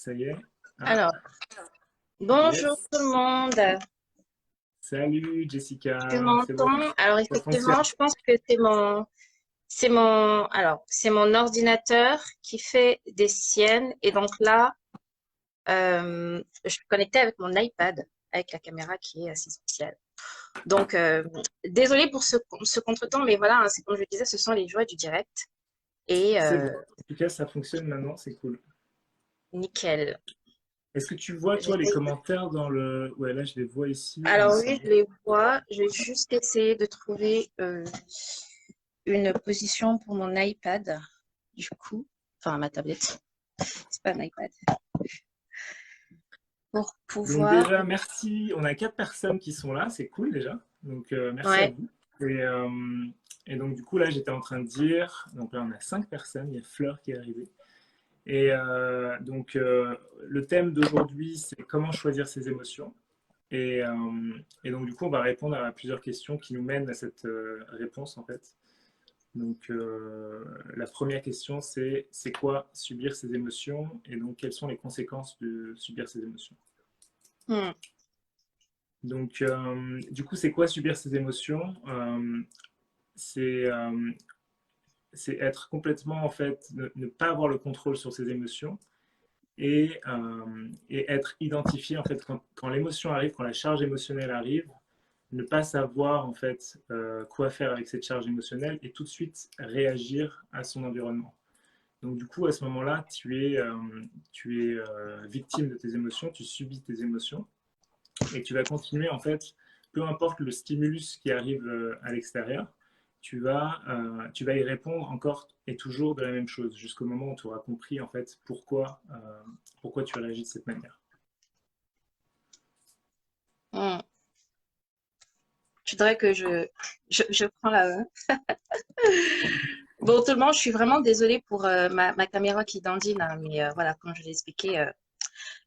ça y est. Ah, Alors, bonjour yes. tout le monde. Salut Tu Jessica, c'est bon, m'entends? Alors, ça fonctionne. effectivement, je pense que c'est mon ordinateur qui fait des siennes. Et donc là, je suis connectée avec mon iPad, avec la caméra qui est assez spéciale. Donc, désolée pour ce contretemps, mais voilà, hein, c'est comme je disais, ce sont les joies du direct. Et C'est bon. En tout cas, ça fonctionne maintenant, c'est cool. nickel. Est-ce que tu vois, toi, les J'essaie. commentaires dans le... Ouais, là, je les vois ici, il me Alors oui, semble. je les vois. Je vais juste essayer de trouver une position pour mon iPad, du coup, enfin ma tablette, c'est pas un iPad, pour Donc pouvoir. déjà, merci. On a 4 personnes qui sont là, c'est cool déjà. Donc, merci à Ouais. vous. Et, euh, et donc, du coup, là, j'étais en train de dire... Donc là, on a 5 personnes, il y a Fleur qui est arrivée. Le thème d'aujourd'hui, c'est comment choisir ses émotions. Et donc, du coup, on va répondre à plusieurs questions qui nous mènent à cette réponse, en fait. Donc, la première question, c'est quoi subir ses émotions? Et donc, quelles sont les conséquences de subir ses émotions? Hmm. Donc, du coup, c'est quoi subir ses émotions? C'est euh, c'est être complètement, en fait, ne pas avoir le contrôle sur ses émotions et être identifié, en fait, quand l'émotion arrive, quand la charge émotionnelle arrive, ne pas savoir en fait quoi faire avec cette charge émotionnelle et tout de suite réagir à son environnement. Donc du coup, à ce moment-là, tu es victime de tes émotions, tu subis tes émotions et tu vas continuer en fait, peu importe le stimulus qui arrive à l'extérieur, tu vas y répondre encore et toujours de la même chose jusqu'au moment où tu auras compris en fait pourquoi tu réagis de cette manière. Hmm. Je voudrais que je prends la. Bon, tout le monde, je suis vraiment désolée pour ma caméra qui dandine, hein, mais voilà, comme je l'ai expliqué,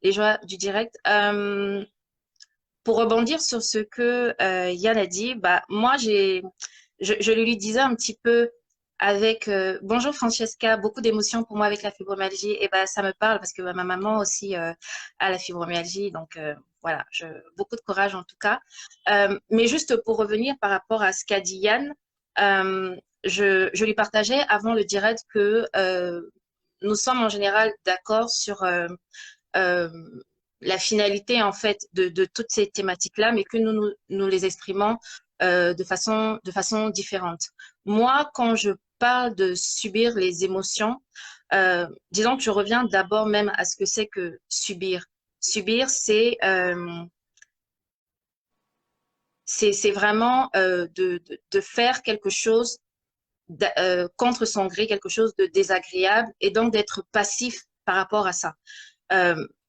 les joies du direct. Pour rebondir sur ce que Yann a dit, bah moi je lui disais un petit peu avec bonjour Francesca, beaucoup d'émotions pour moi avec la fibromyalgie. Et ben ça me parle parce que bah, ma maman aussi a la fibromyalgie, donc voilà, beaucoup de courage en tout cas. Mais juste pour revenir par rapport à ce qu'a dit Yann, euh, je lui partageais avant le direct que nous sommes en général d'accord sur euh, la finalité en fait de toutes ces thématiques-là, mais que nous les exprimons de façon différente. Moi, quand je parle de subir les émotions, disons que je reviens d'abord même à ce que c'est que subir. Subir, c'est vraiment de faire quelque chose contre son gré, quelque chose de désagréable, et donc d'être passif par rapport à ça.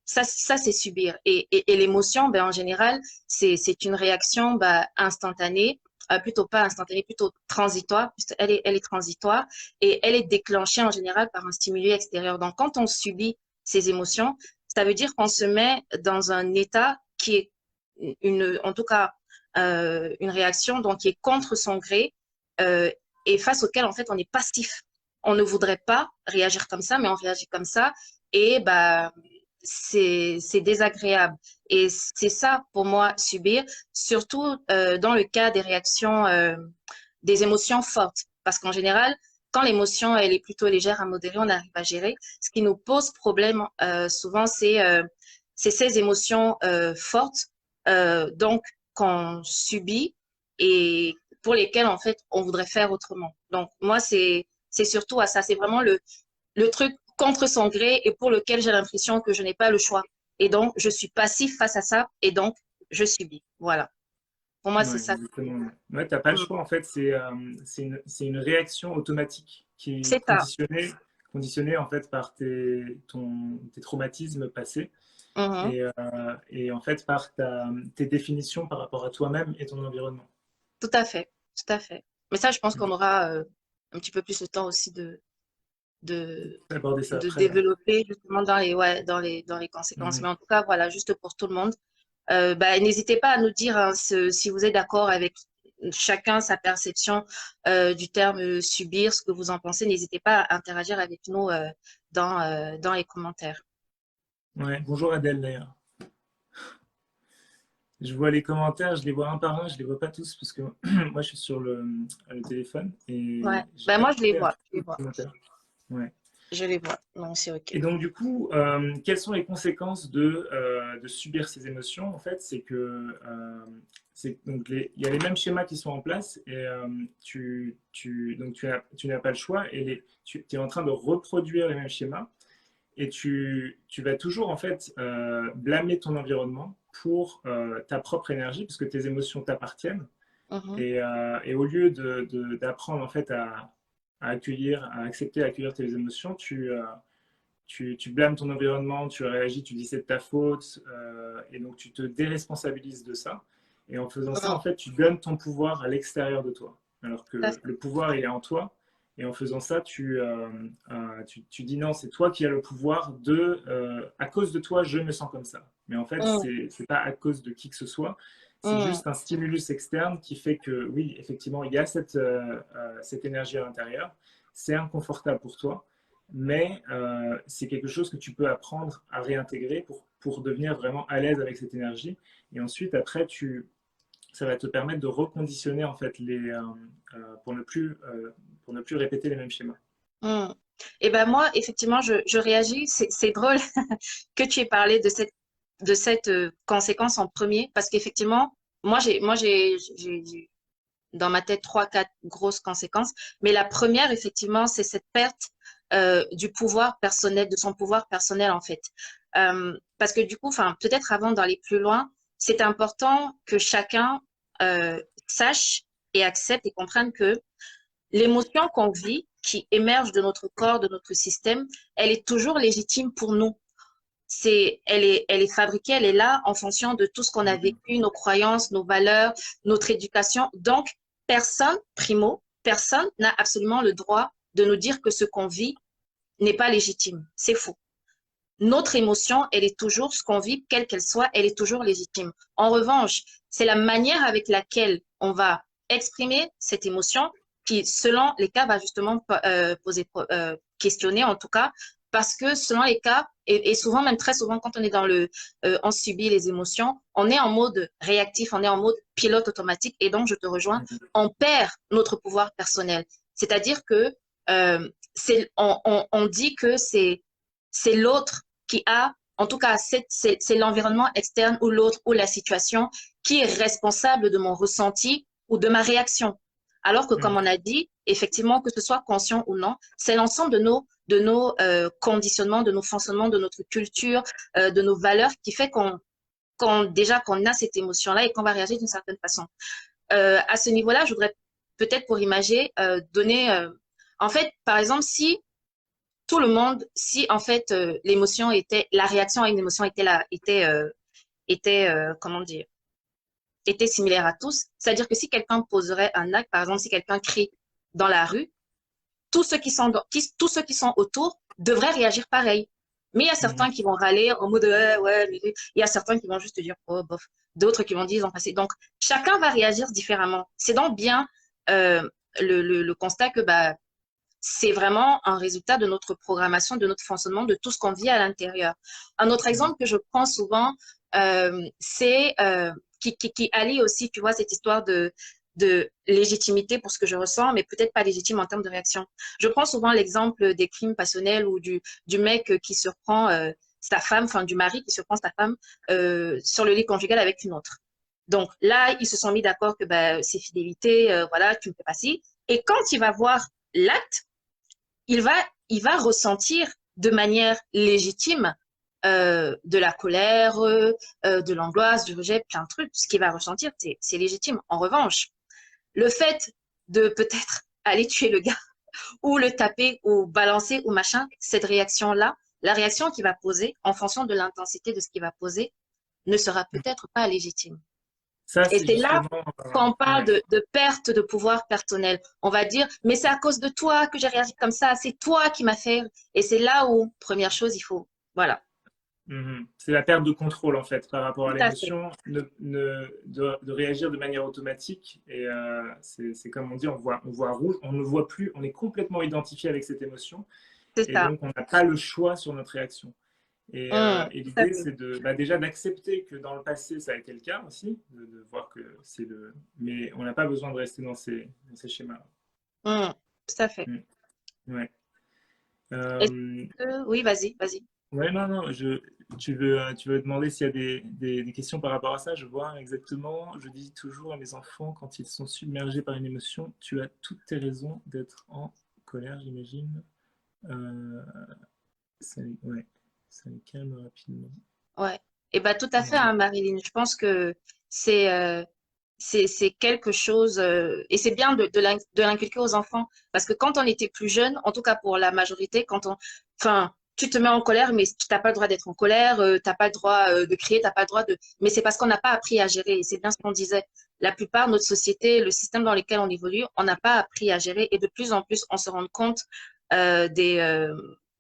Ça c'est subir. Et l'émotion, ben, en général, c'est une réaction ben, instantanée, plutôt pas instantanée, plutôt transitoire, puisque elle est transitoire et elle est déclenchée en général par un stimuli extérieur. Donc, quand on subit ces émotions, ça veut dire qu'on se met dans un état qui est en tout cas, une réaction donc qui est contre son gré euh, et face auquel en fait on est passif. On ne voudrait pas réagir comme ça, mais on réagit comme ça et bah c'est désagréable. Et c'est ça pour moi subir, surtout dans le cas des réactions, des émotions fortes, parce qu'en général, quand l'émotion elle est plutôt légère à modérer, on arrive à gérer. Ce qui nous pose problème souvent, c'est ces émotions fortes, donc qu'on subit et pour lesquelles en fait on voudrait faire autrement. Donc moi c'est surtout à ça, c'est vraiment le truc contre son gré et pour lequel j'ai l'impression que je n'ai pas le choix. Et donc, je suis passif face à ça et donc, je subis. Voilà. Pour moi, c'est Ouais, ça. exactement. Ouais, t'as pas le Mm. choix en fait, c'est une réaction automatique qui est C'est ça. conditionnée en fait par tes traumatismes passés Mhm. et en fait par tes définitions par rapport à toi-même et ton environnement. Tout à fait. Tout à fait. Mais ça, je pense qu'on aura un petit peu plus le temps aussi de, On va aborder ça de après. Ouais. développer justement ouais, dans les conséquences. Mais Mhm. en tout cas, voilà, juste pour tout le monde. Bah, n'hésitez pas à nous dire hein, si vous êtes d'accord avec chacun sa perception du terme subir, ce que vous en pensez. N'hésitez pas à interagir avec nous dans les commentaires. Ouais, bonjour Adèle d'ailleurs. Je vois les commentaires, je les vois un par un, je les vois pas tous parce que moi je suis sur le téléphone Ouais. et j'ai Ben pas moi, je les accès à vois. tous Je les les vois. commentaires. Ouais. Je les vois. Non, c'est OK. Et donc du coup, quelles sont les conséquences de subir ces émotions? En fait, c'est que donc il y a les mêmes schémas qui sont en place et donc tu n'as pas le choix et tu es en train de reproduire les mêmes schémas. Et tu vas toujours en fait blâmer ton environnement pour ta propre énergie, puisque tes émotions t'appartiennent. Mhm. Et au lieu d'apprendre en fait à accueillir, à accepter, à accueillir tes émotions, tu blâmes ton environnement, tu réagis, tu dis c'est de ta faute, et donc tu te déresponsabilises de ça. Et en faisant ça, Mhm. en fait, tu donnes ton pouvoir à l'extérieur de toi, alors Tout à que fait. le pouvoir, il est en toi. Et en faisant ça, tu dis non, c'est toi qui as le pouvoir à cause de toi, je me sens comme ça. Mais en fait, Mhm. c'est pas à cause de qui que ce soit, c'est Mhm. juste un stimulus externe qui fait que oui, effectivement, il y a cette énergie à l'intérieur. C'est inconfortable pour toi, mais c'est quelque chose que tu peux apprendre à réintégrer pour devenir vraiment à l'aise avec cette énergie. Et ensuite, après, ça va te permettre de reconditionner en fait pour ne plus répéter les mêmes schémas. Mhm. Et ben moi, effectivement, je réagis. C'est drôle que tu aies parlé de cette conséquence en premier, parce qu'effectivement, j'ai dans ma tête trois, quatre grosses conséquences. Mais la première, effectivement, c'est cette perte du pouvoir personnel, de son pouvoir personnel, en fait. Parce que du coup, enfin, peut-être avant d'aller plus loin, c'est important que chacun sache et accepte et comprenne que l'émotion qu'on vit, qui émerge de notre corps, de notre système, elle est toujours légitime pour nous. Elle est fabriquée, elle est là en fonction de tout ce qu'on a vécu, nos croyances, nos valeurs, notre éducation. Donc, personne n'a absolument le droit de nous dire que ce qu'on vit n'est pas légitime. C'est faux. Notre émotion, elle est toujours, ce qu'on vit, quelle qu'elle soit, elle est toujours légitime. En revanche, c'est la manière avec laquelle on va exprimer cette émotion qui, selon les cas, va justement questionner en tout cas, parce que selon les cas, et souvent, même très souvent, quand on est on subit les émotions, on est en mode réactif, on est en mode pilote automatique, et donc je te rejoins, on perd notre pouvoir personnel. C'est-à-dire que on dit que c'est l'autre qui a, en tout cas, c'est l'environnement externe ou l'autre ou la situation qui est responsable de mon ressenti ou de ma réaction. Alors que, comme on a dit, effectivement, que ce soit conscient ou non, c'est l'ensemble de nos conditionnements, de nos fonctionnements, de notre culture, de nos valeurs qui fait déjà qu'on a cette émotion-là et qu'on va réagir d'une certaine façon. À ce niveau-là, je voudrais peut-être pour imager donner, en fait, par exemple, si tout le monde, si en fait la réaction à une émotion comment dire, était similaire à tous, c'est-à-dire que si quelqu'un poserait un acte, par exemple si quelqu'un crie dans la rue, tous ceux qui sont autour devraient réagir pareil. Mais il y a certains qui vont râler en mode ouais, il y a certains qui vont juste dire oh bof, d'autres qui vont dire ils ont passé. Donc chacun va réagir différemment. C'est donc bien euh, le constat que bah c'est vraiment un résultat de notre programmation, de notre fonctionnement, de tout ce qu'on vit à l'intérieur. Un autre exemple que je prends souvent, c'est qui allie aussi, tu vois, cette histoire de légitimité pour ce que je ressens, mais peut-être pas légitime en termes de réaction. Je prends souvent l'exemple des crimes passionnels ou du mec qui surprend sa femme, enfin du mari qui surprend sa femme sur le lit conjugal avec une autre. Donc là, ils se sont mis d'accord que bah, c'est fidélité, voilà, tu ne fais pas ci. Et quand il va voir l'acte, il va, il va ressentir de manière légitime de la colère, de l'angoisse, du rejet, plein de trucs. Ce qu'il va ressentir, c'est légitime. En revanche, le fait de peut-être aller tuer le gars ou le taper ou balancer ou machin, cette réaction-là, la réaction qu'il va poser en fonction de l'intensité de ce qu'il va poser ne sera peut-être pas légitime. Ça, Et c'est c'est là justement. qu'on parle Ouais. de perte de pouvoir personnel. On va dire, mais c'est à cause de toi que j'ai réagi comme ça, c'est toi qui m'as fait. Et c'est là où, première chose, il faut, voilà, C'est la perte de contrôle en fait par rapport à tout à fait, l'émotion, de réagir de manière automatique. Et c'est comme on dit, on voit rouge, on ne voit plus, on est complètement identifié avec cette émotion. c'est Et ça. donc, on n'a pas le choix sur notre réaction. Et tout à l'idée, fait. c'est déjà d'accepter que dans le passé, ça a été le cas aussi, de voir que c'est le. Mais on n'a pas besoin de rester dans ces schémas. Tout à fait. Mm. Ouais. Est-ce Euh, Oui, vas-y, vas-y. ouais, non, non, tu veux demander s'il y a des questions par rapport à ça. Je vois exactement. Je dis toujours à mes enfants, quand ils sont submergés par une émotion, tu as toutes tes raisons d'être en colère, j'imagine. Euh, ouais, ça les calme rapidement. Ouais. Et ben tout à fait, Ouais. hein, Marilyn. Je pense que c'est c'est quelque chose et c'est bien de l'inculquer aux enfants parce que quand on était plus jeune, en tout cas pour la majorité, enfin, tu te mets en colère, mais tu n'as pas le droit d'être en colère, t'as pas le droit de crier, t'as pas le droit de. Mais c'est parce qu'on n'a pas appris à gérer. Et c'est bien ce qu'on disait. La plupart, notre société, le système dans lequel on évolue, on n'a pas appris à gérer et de plus en plus, on se rend compte des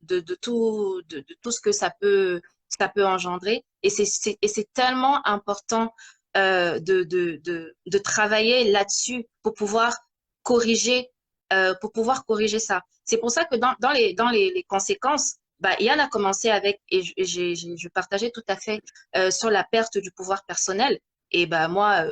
de tout ce que ça peut engendrer. Et c'est tellement important de travailler là-dessus pour pouvoir corriger ça. C'est pour ça que dans les conséquences, bah, Yann a commencé avec, et je partageais tout à fait sur la perte du pouvoir personnel. Et bah, moi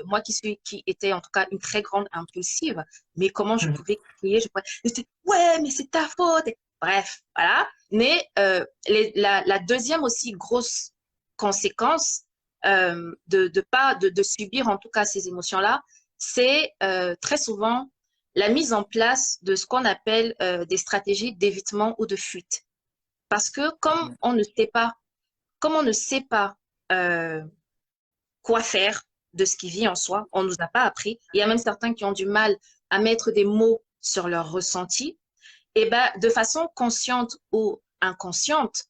qui était en tout cas une très grande impulsive, mais comment je pouvais crier, je disais, ouais, mais c'est ta faute. Bref, voilà. Mais la deuxième aussi grosse conséquence de subir en tout cas ces émotions-là, c'est très souvent la mise en place de ce qu'on appelle des stratégies d'évitement ou de fuite. Parce que comme on ne sait pas euh, quoi faire de ce qui vit en soi, on ne nous a pas appris. Il y a même certains qui ont du mal à mettre des mots sur leurs ressentis. Et ben, de façon consciente ou inconsciente,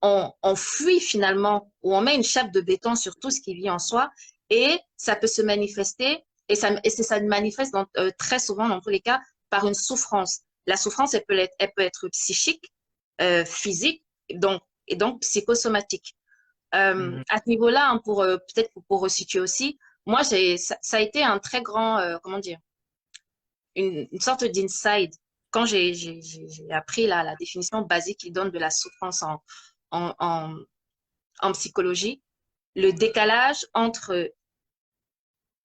on fuit finalement ou on met une chape de béton sur tout ce qui vit en soi et ça peut se manifester et ça manifeste très souvent dans tous les cas par une souffrance. La souffrance, elle peut être psychique, physique et donc psychosomatique. Mhm. À ce niveau-là, hein, peut-être pour resituer aussi, moi, ça a été un très grand, comment dire, une sorte d'insight quand j'ai appris la définition basique qu'il donne de la souffrance en, en, en psychologie, le décalage entre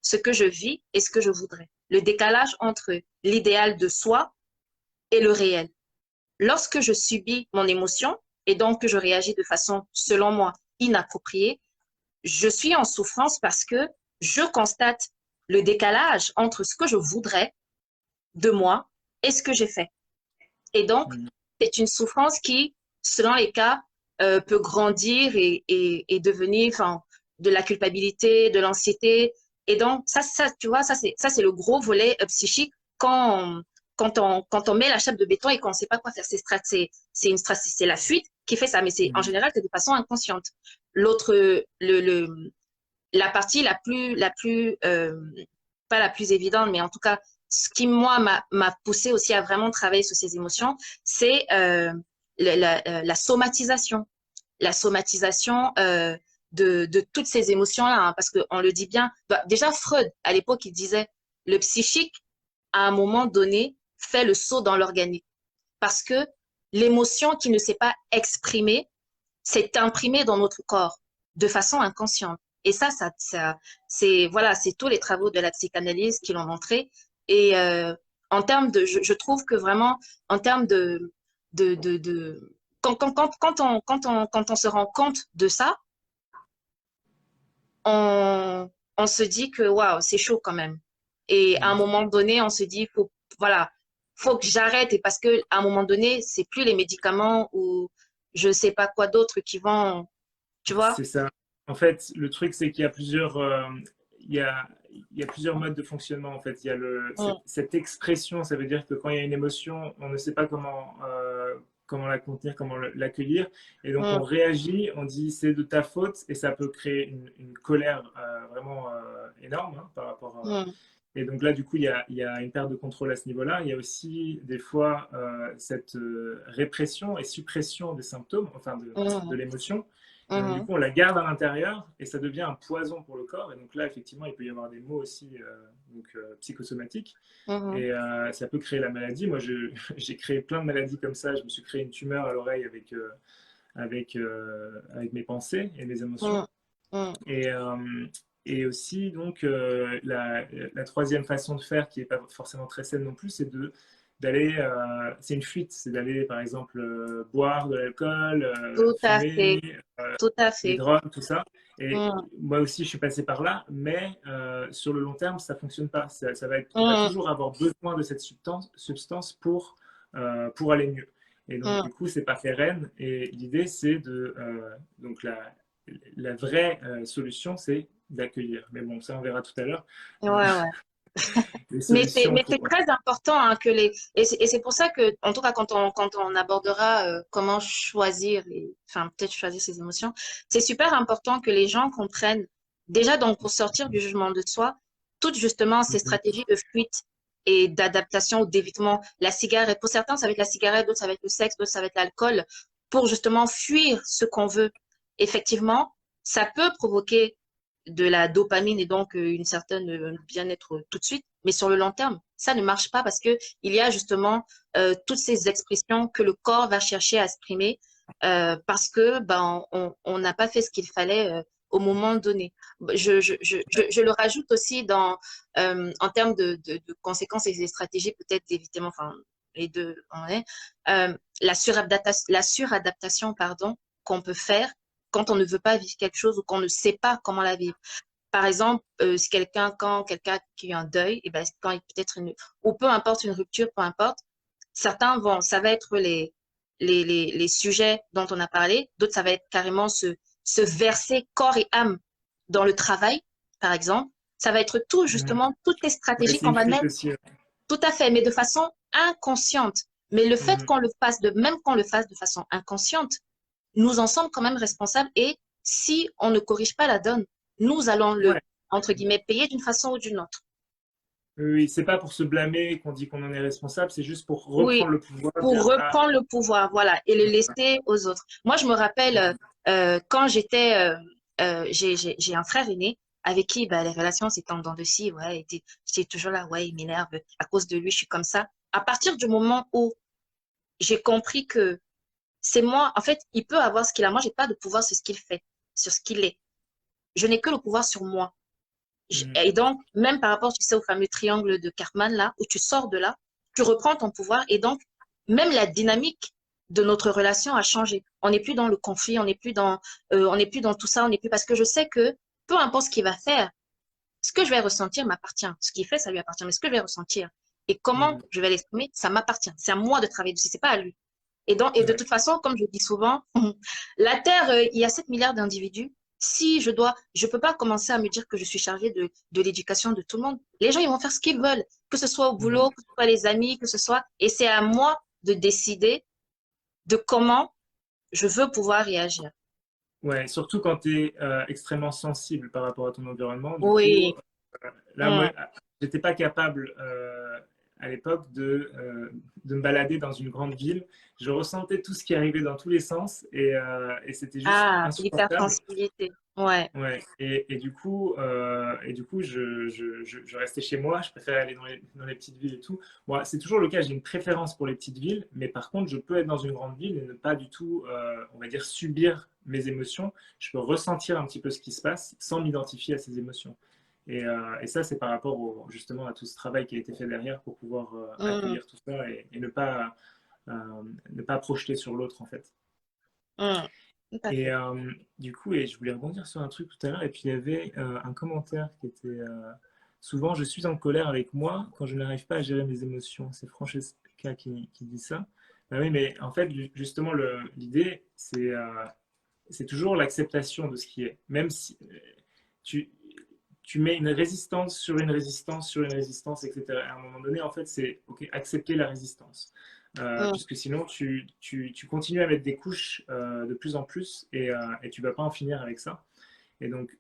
ce que je vis et ce que je voudrais. Le décalage entre l'idéal de soi et le réel. Lorsque je subis mon émotion et donc que je réagis de façon, selon moi, inappropriée, je suis en souffrance parce que je constate le décalage entre ce que je voudrais de moi et ce que j'ai fait. Et donc, Mhm. c'est une souffrance qui, selon les cas, peut grandir et devenir enfin, de la culpabilité, de l'anxiété. Et donc, tu vois, ça c'est le gros volet psychique quand quand on met la chape de béton et qu'on ne sait pas quoi faire. C'est la fuite qui fait ça, mais en Mhm. général, c'est de façon inconsciente. L'autre, la partie la plus pas la plus évidente, mais en tout cas, ce qui, moi, m'a poussé aussi à vraiment travailler sur ces émotions, c'est la somatisation. La somatisation de toutes ces émotions-là, hein, parce qu'on le dit bien. Bah, déjà, Freud, à l'époque, il disait, le psychique, à un moment donné, fait le saut dans l'organique. Parce que l'émotion qui ne s'est pas exprimée s'est imprimée dans notre corps de façon inconsciente. Et c'est voilà, c'est tous les travaux de la psychanalyse qui l'ont montré. Et en termes de, je trouve que vraiment, en termes de quand on se rend compte de ça, on se dit que waouh, c'est chaud quand même. Et à un Mhm. moment donné, on se dit, voilà, faut que j'arrête. Et parce que à un moment donné, c'est plus les médicaments ou je sais pas quoi d'autre qui vont, tu vois? C'est ça. En fait, le truc, c'est qu'il y a il y a, il y a plusieurs modes de fonctionnement. En fait, il y a Mm, cette expression, ça veut dire que quand il y a une émotion, on ne sait pas comment la contenir, comment l'accueillir. Et donc, on mm, réagit, on dit c'est de ta faute, et ça peut créer une colère vraiment énorme hein, par rapport à. mm, Et donc là, du coup, il y a une perte de contrôle à ce niveau-là. Il y a aussi des fois cette répression et suppression des symptômes, enfin de mm, l'émotion. Et donc, du mm, coup, on la garde à l'intérieur et ça devient un poison pour le corps. Et donc là, effectivement, il peut y avoir des maux aussi psychosomatiques. mm, Et ça peut créer la maladie. Moi, j'ai créé plein de maladies comme ça. Je me suis créé une tumeur à l'oreille avec mes pensées et mes émotions. mm, mm, Et, et aussi, donc, la troisième façon de faire, qui n'est pas forcément très saine non plus, c'est d'aller, c'est une fuite, c'est d'aller, par exemple, boire de l'alcool, tout à fait, fumer, tout à des fait. drogues, tout ça. Et Mm, moi aussi, je suis passé par là, mais sur le long terme, ça fonctionne pas. On va mm, toujours avoir besoin de cette substance pour aller mieux. Et donc, mm. du coup, c'est pas pérenne. Et l'idée, c'est donc la vraie solution, c'est d'accueillir. Mais bon, ça, on verra tout à l'heure. Ouais, Euh, ouais. les solutions Mais pour. c'est très important hein, que les et c'est pour ça que en tout cas quand on abordera comment choisir enfin peut-être choisir ses émotions, c'est super important que les gens comprennent déjà donc pour sortir du jugement de soi, toutes justement ces Mhm. stratégies de fuite et d'adaptation ou d'évitement, la cigarette pour certains ça va être la cigarette, d'autres ça va être le sexe, d'autres ça va être l'alcool pour justement fuir ce qu'on veut. Effectivement, ça peut provoquer de la dopamine et donc une certaine bien-être tout de suite. Mais sur le long terme, ça ne marche pas parce que il y a justement toutes ces expressions que le corps va chercher à exprimer parce que ben on n'a pas fait ce qu'il fallait au moment donné. Je le rajoute aussi dans en termes de conséquences et des stratégies peut-être d'évitement, enfin les deux en est, la suradaptation pardon qu'on peut faire quand on ne veut pas vivre quelque chose ou qu'on ne sait pas comment la vivre. Par exemple, si quand quelqu'un qui a un deuil, et ben, quand il peut-être ou peu importe une rupture, peu importe, ça va être les sujets dont on a parlé, d'autres, ça va être carrément se verser corps et âme dans le travail, par exemple. Ça va être tout, Mhm. justement, toutes les Ouais, stratégies c'est qu'on une va fuite mettre, aussi. tout à fait, mais de façon inconsciente. Mais le fait Mhm. qu'on le fasse, même qu'on le fasse de façon inconsciente, nous en sommes quand même responsables et si on ne corrige pas la donne, nous allons Ouais. entre guillemets, payer d'une façon ou d'une autre. Oui, c'est pas pour se blâmer qu'on dit qu'on en est responsable, c'est juste pour Oui, reprendre le pouvoir, pour dire ah. reprendre le pouvoir, voilà, et le laisser aux autres. Moi, je me rappelle quand j'ai un frère aîné avec qui bah, les relations s'étaient en dents de scie, ouais, j'étais toujours là, ouais, il m'énerve, à cause de lui, je suis comme ça. À partir du moment où j'ai compris que c'est moi, en fait, il peut avoir ce qu'il a, moi, j'ai pas de pouvoir sur ce qu'il fait, sur ce qu'il est. Je n'ai que le pouvoir sur moi. Mhm. Et donc, même par rapport, tu sais, au fameux triangle de Cartman, là, où tu sors de là, tu reprends ton pouvoir et donc, même la dynamique de notre relation a changé. On n'est plus dans le conflit, on n'est plus dans tout ça, on n'est plus parce que je sais que peu importe ce qu'il va faire, ce que je vais ressentir m'appartient. Ce qu'il fait, ça lui appartient, mais ce que je vais ressentir et comment Mhm. je vais l'exprimer, ça m'appartient. C'est à moi de travailler dessus, c'est pas à lui. Et donc, et de Ouais. toute façon, comme je dis souvent, la Terre, il y a 7 milliards d'individus. Si je peux pas commencer à me dire que je suis chargée de l'éducation de tout le monde. Les gens, ils vont faire ce qu'ils veulent, que ce soit au Mhm. boulot, que ce soit les amis, que ce soit, et c'est à moi de décider de comment je veux pouvoir réagir. Ouais, surtout quand tu es extrêmement sensible par rapport à ton environnement. Du coup, Oui. là, moi, Mm. j'étais pas capable à l'époque de me balader dans une grande ville. Je ressentais tout ce qui arrivait dans tous les sens et c'était juste Ah, insupportable. l'hypersensibilité. Ouais. Ouais, et du coup je restais chez moi, je préférais aller dans les petites villes et tout. Bon, c'est toujours le cas, j'ai une préférence pour les petites villes, mais par contre, je peux être dans une grande ville et ne pas du tout, on va dire, subir mes émotions. Je peux ressentir un petit peu ce qui se passe sans m'identifier à ces émotions. Et ça, c'est par rapport justement à tout ce travail qui a été fait derrière pour pouvoir Mm, accueillir tout ça et euh, ne pas projeter sur l'autre, en fait. mm. Tout à Et fait. du coup, et je voulais rebondir sur un truc tout à l'heure, et puis il y avait un commentaire qui était souvent, je suis en colère avec moi quand je n'arrive pas à gérer mes émotions. C'est Francesca qui dit ça. Bah oui, mais en fait, justement, l'idée, c'est toujours l'acceptation de ce qui est. Même si tu, tu mets une résistance sur une résistance sur une résistance, etc. À un moment donné, en fait, c'est OK, accepter la résistance. Mm, Puisque sinon, tu continues à mettre des couches de plus en plus et tu ne vas pas en finir avec ça. Et donc,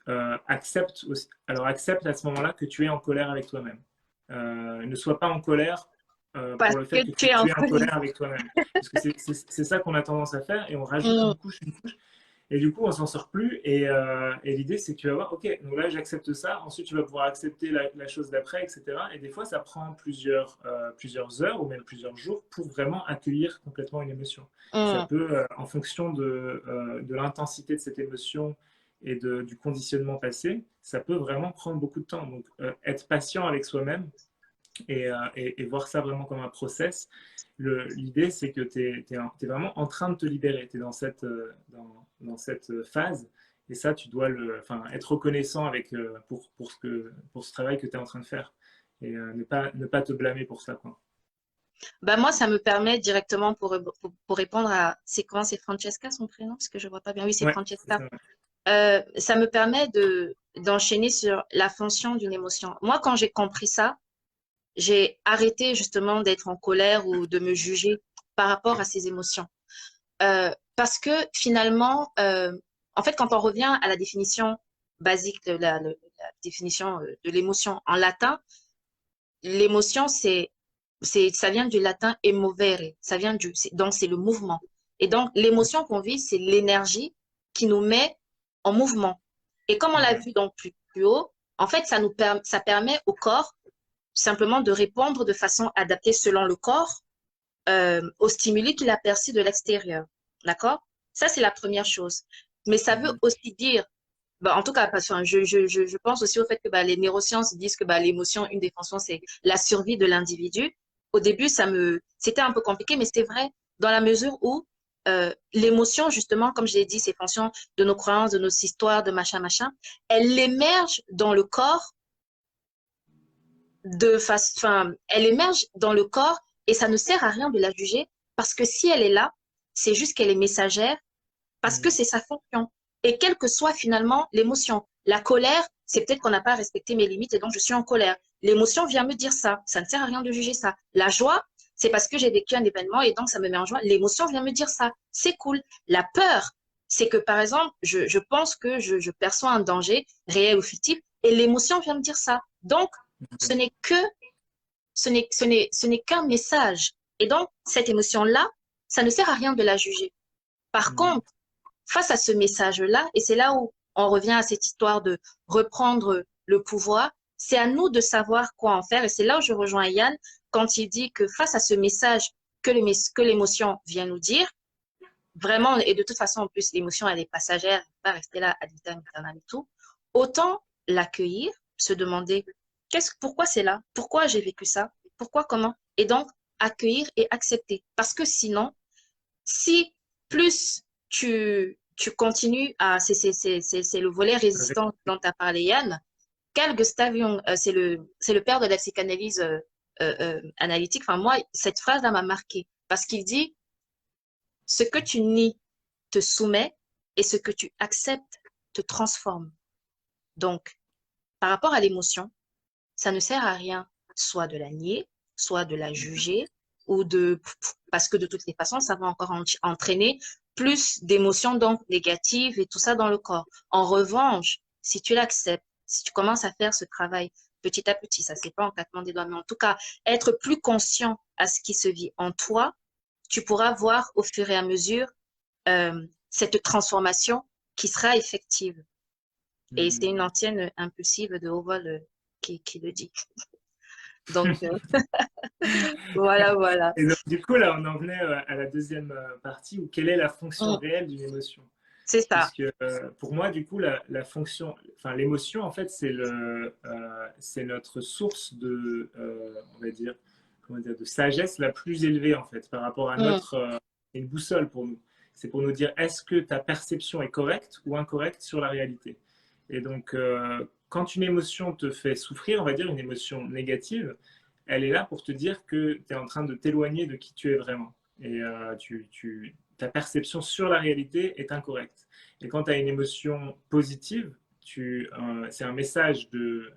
accepte à ce moment-là que tu es en colère avec toi-même. Ne sois pas en colère parce pour le que fait que tu es en tu es en colère. colère avec toi-même. Parce que c'est ça qu'on a tendance à faire et on rajoute Mm, une couche, une couche. Et du coup, on s'en sort plus. Et l'idée, c'est que tu vas voir, OK, donc là, j'accepte ça. Ensuite, tu vas pouvoir accepter la chose d'après, etc. Et des fois, ça prend plusieurs heures ou même plusieurs jours pour vraiment accueillir complètement une émotion. Ça Mm. peut, en fonction de l'intensité de cette émotion et du conditionnement passé, ça peut vraiment prendre beaucoup de temps. Donc, être patient avec soi-même et voir ça vraiment comme un process. L'idée, c'est que tu es, vraiment en train de te libérer. Tu es dans cette phase. Et ça, tu dois enfin, être reconnaissant pour ce travail que tu es en train de faire. Et ne pas te blâmer pour ça, quoi. Bah, moi, ça me permet directement pour répondre à, c'est comment, c'est Francesca son prénom? Parce que je vois pas bien. Oui, c'est Ouais, c'est Francesca. ça. Ça me permet d'enchaîner sur la fonction d'une émotion. Moi, quand j'ai compris ça, j'ai arrêté justement d'être en colère ou de me juger par rapport à ces émotions. Parce que finalement, en fait, quand on revient à la définition basique, la définition de l'émotion en latin, l'émotion, ça vient du latin emovere, ça vient donc c'est le mouvement. Et donc, l'émotion qu'on vit, c'est l'énergie qui nous met en mouvement. Et comme on l'a Mhm. vu donc plus haut, en fait, ça permet au corps simplement de répondre de façon adaptée selon le corps aux stimuli qu'il a perçus de l'extérieur. D'accord? Ça, c'est la première chose. Mais ça veut Mhm. aussi dire, bah, en tout cas, parce que je pense aussi au fait que bah, les neurosciences disent que bah, l'émotion, une des fonctions, c'est la survie de l'individu. Au début, c'était un peu compliqué, mais c'était vrai dans la mesure où l'émotion, justement, comme je l'ai dit, ces fonctions de nos croyances, de nos histoires, de machin, machin, elle émerge dans le corps enfin, elle émerge dans le corps et ça ne sert à rien de la juger parce que si elle est là, c'est juste qu'elle est messagère parce que Mhm. c'est sa fonction. Et quelle que soit finalement l'émotion, la colère, c'est peut-être qu'on n'a pas respecté mes limites et donc je suis en colère. L'émotion vient me dire ça, ça ne sert à rien de juger ça. La joie, c'est parce que j'ai vécu un événement et donc ça me met en joie. L'émotion vient me dire ça, c'est cool. La peur, c'est que par exemple, je pense que je perçois un danger réel ou fictif et l'émotion vient me dire ça. Donc, ce n'est que ce n'est qu'un message. Et donc, cette émotion-là, ça ne sert à rien de la juger. Par Mhm. contre, face à ce message-là, et c'est là où on revient à cette histoire de reprendre le pouvoir, c'est à nous de savoir quoi en faire. Et c'est là où je rejoins Yann quand il dit que face à ce message que l'émotion vient nous dire, vraiment, et de toute façon, en plus, l'émotion, elle est passagère, elle va pas rester là ad vitam aeternam et tout, autant l'accueillir, se demander pourquoi c'est là, pourquoi j'ai vécu ça, pourquoi, comment, et donc accueillir et accepter. Parce que sinon, si plus tu continues à, c'est le volet résistant dont tu as parlé, Yann, Carl Gustav Jung, c'est le père de la psychanalyse analytique. Enfin, moi, cette phrase-là m'a marqué parce qu'il dit, ce que tu nies te soumet et ce que tu acceptes te transforme. Donc, par rapport à l'émotion, ça ne sert à rien soit de la nier, soit de la juger, parce que de toutes les façons, ça va encore entraîner plus d'émotions donc négatives et tout ça dans le corps. En revanche, si tu l'acceptes, si tu commences à faire ce travail petit à petit, ça c'est pas en claquement des doigts, mais en tout cas, être plus conscient à ce qui se vit en toi, tu pourras voir au fur et à mesure cette transformation qui sera effective. Et c'est une Mhm. ancienne impulsive de haut vol qui le dit. Donc, voilà, voilà. Et donc, du coup, là, on en venait à la deuxième partie où quelle est la fonction Mm, réelle d'une émotion? c'est ça. Puisque pour moi, du coup, la fonction, enfin, l'émotion, en fait, c'est notre source on va dire, comment dire, de sagesse la plus élevée, en fait, par rapport à Mm, une boussole pour nous. C'est pour nous dire, est-ce que ta perception est correcte ou incorrecte sur la réalité? Et donc, quand une émotion te fait souffrir, on va dire une émotion négative, elle est là pour te dire que tu es en train de t'éloigner de qui tu es vraiment. Et ta perception sur la réalité est incorrecte. Et quand tu as une émotion positive, c'est un message de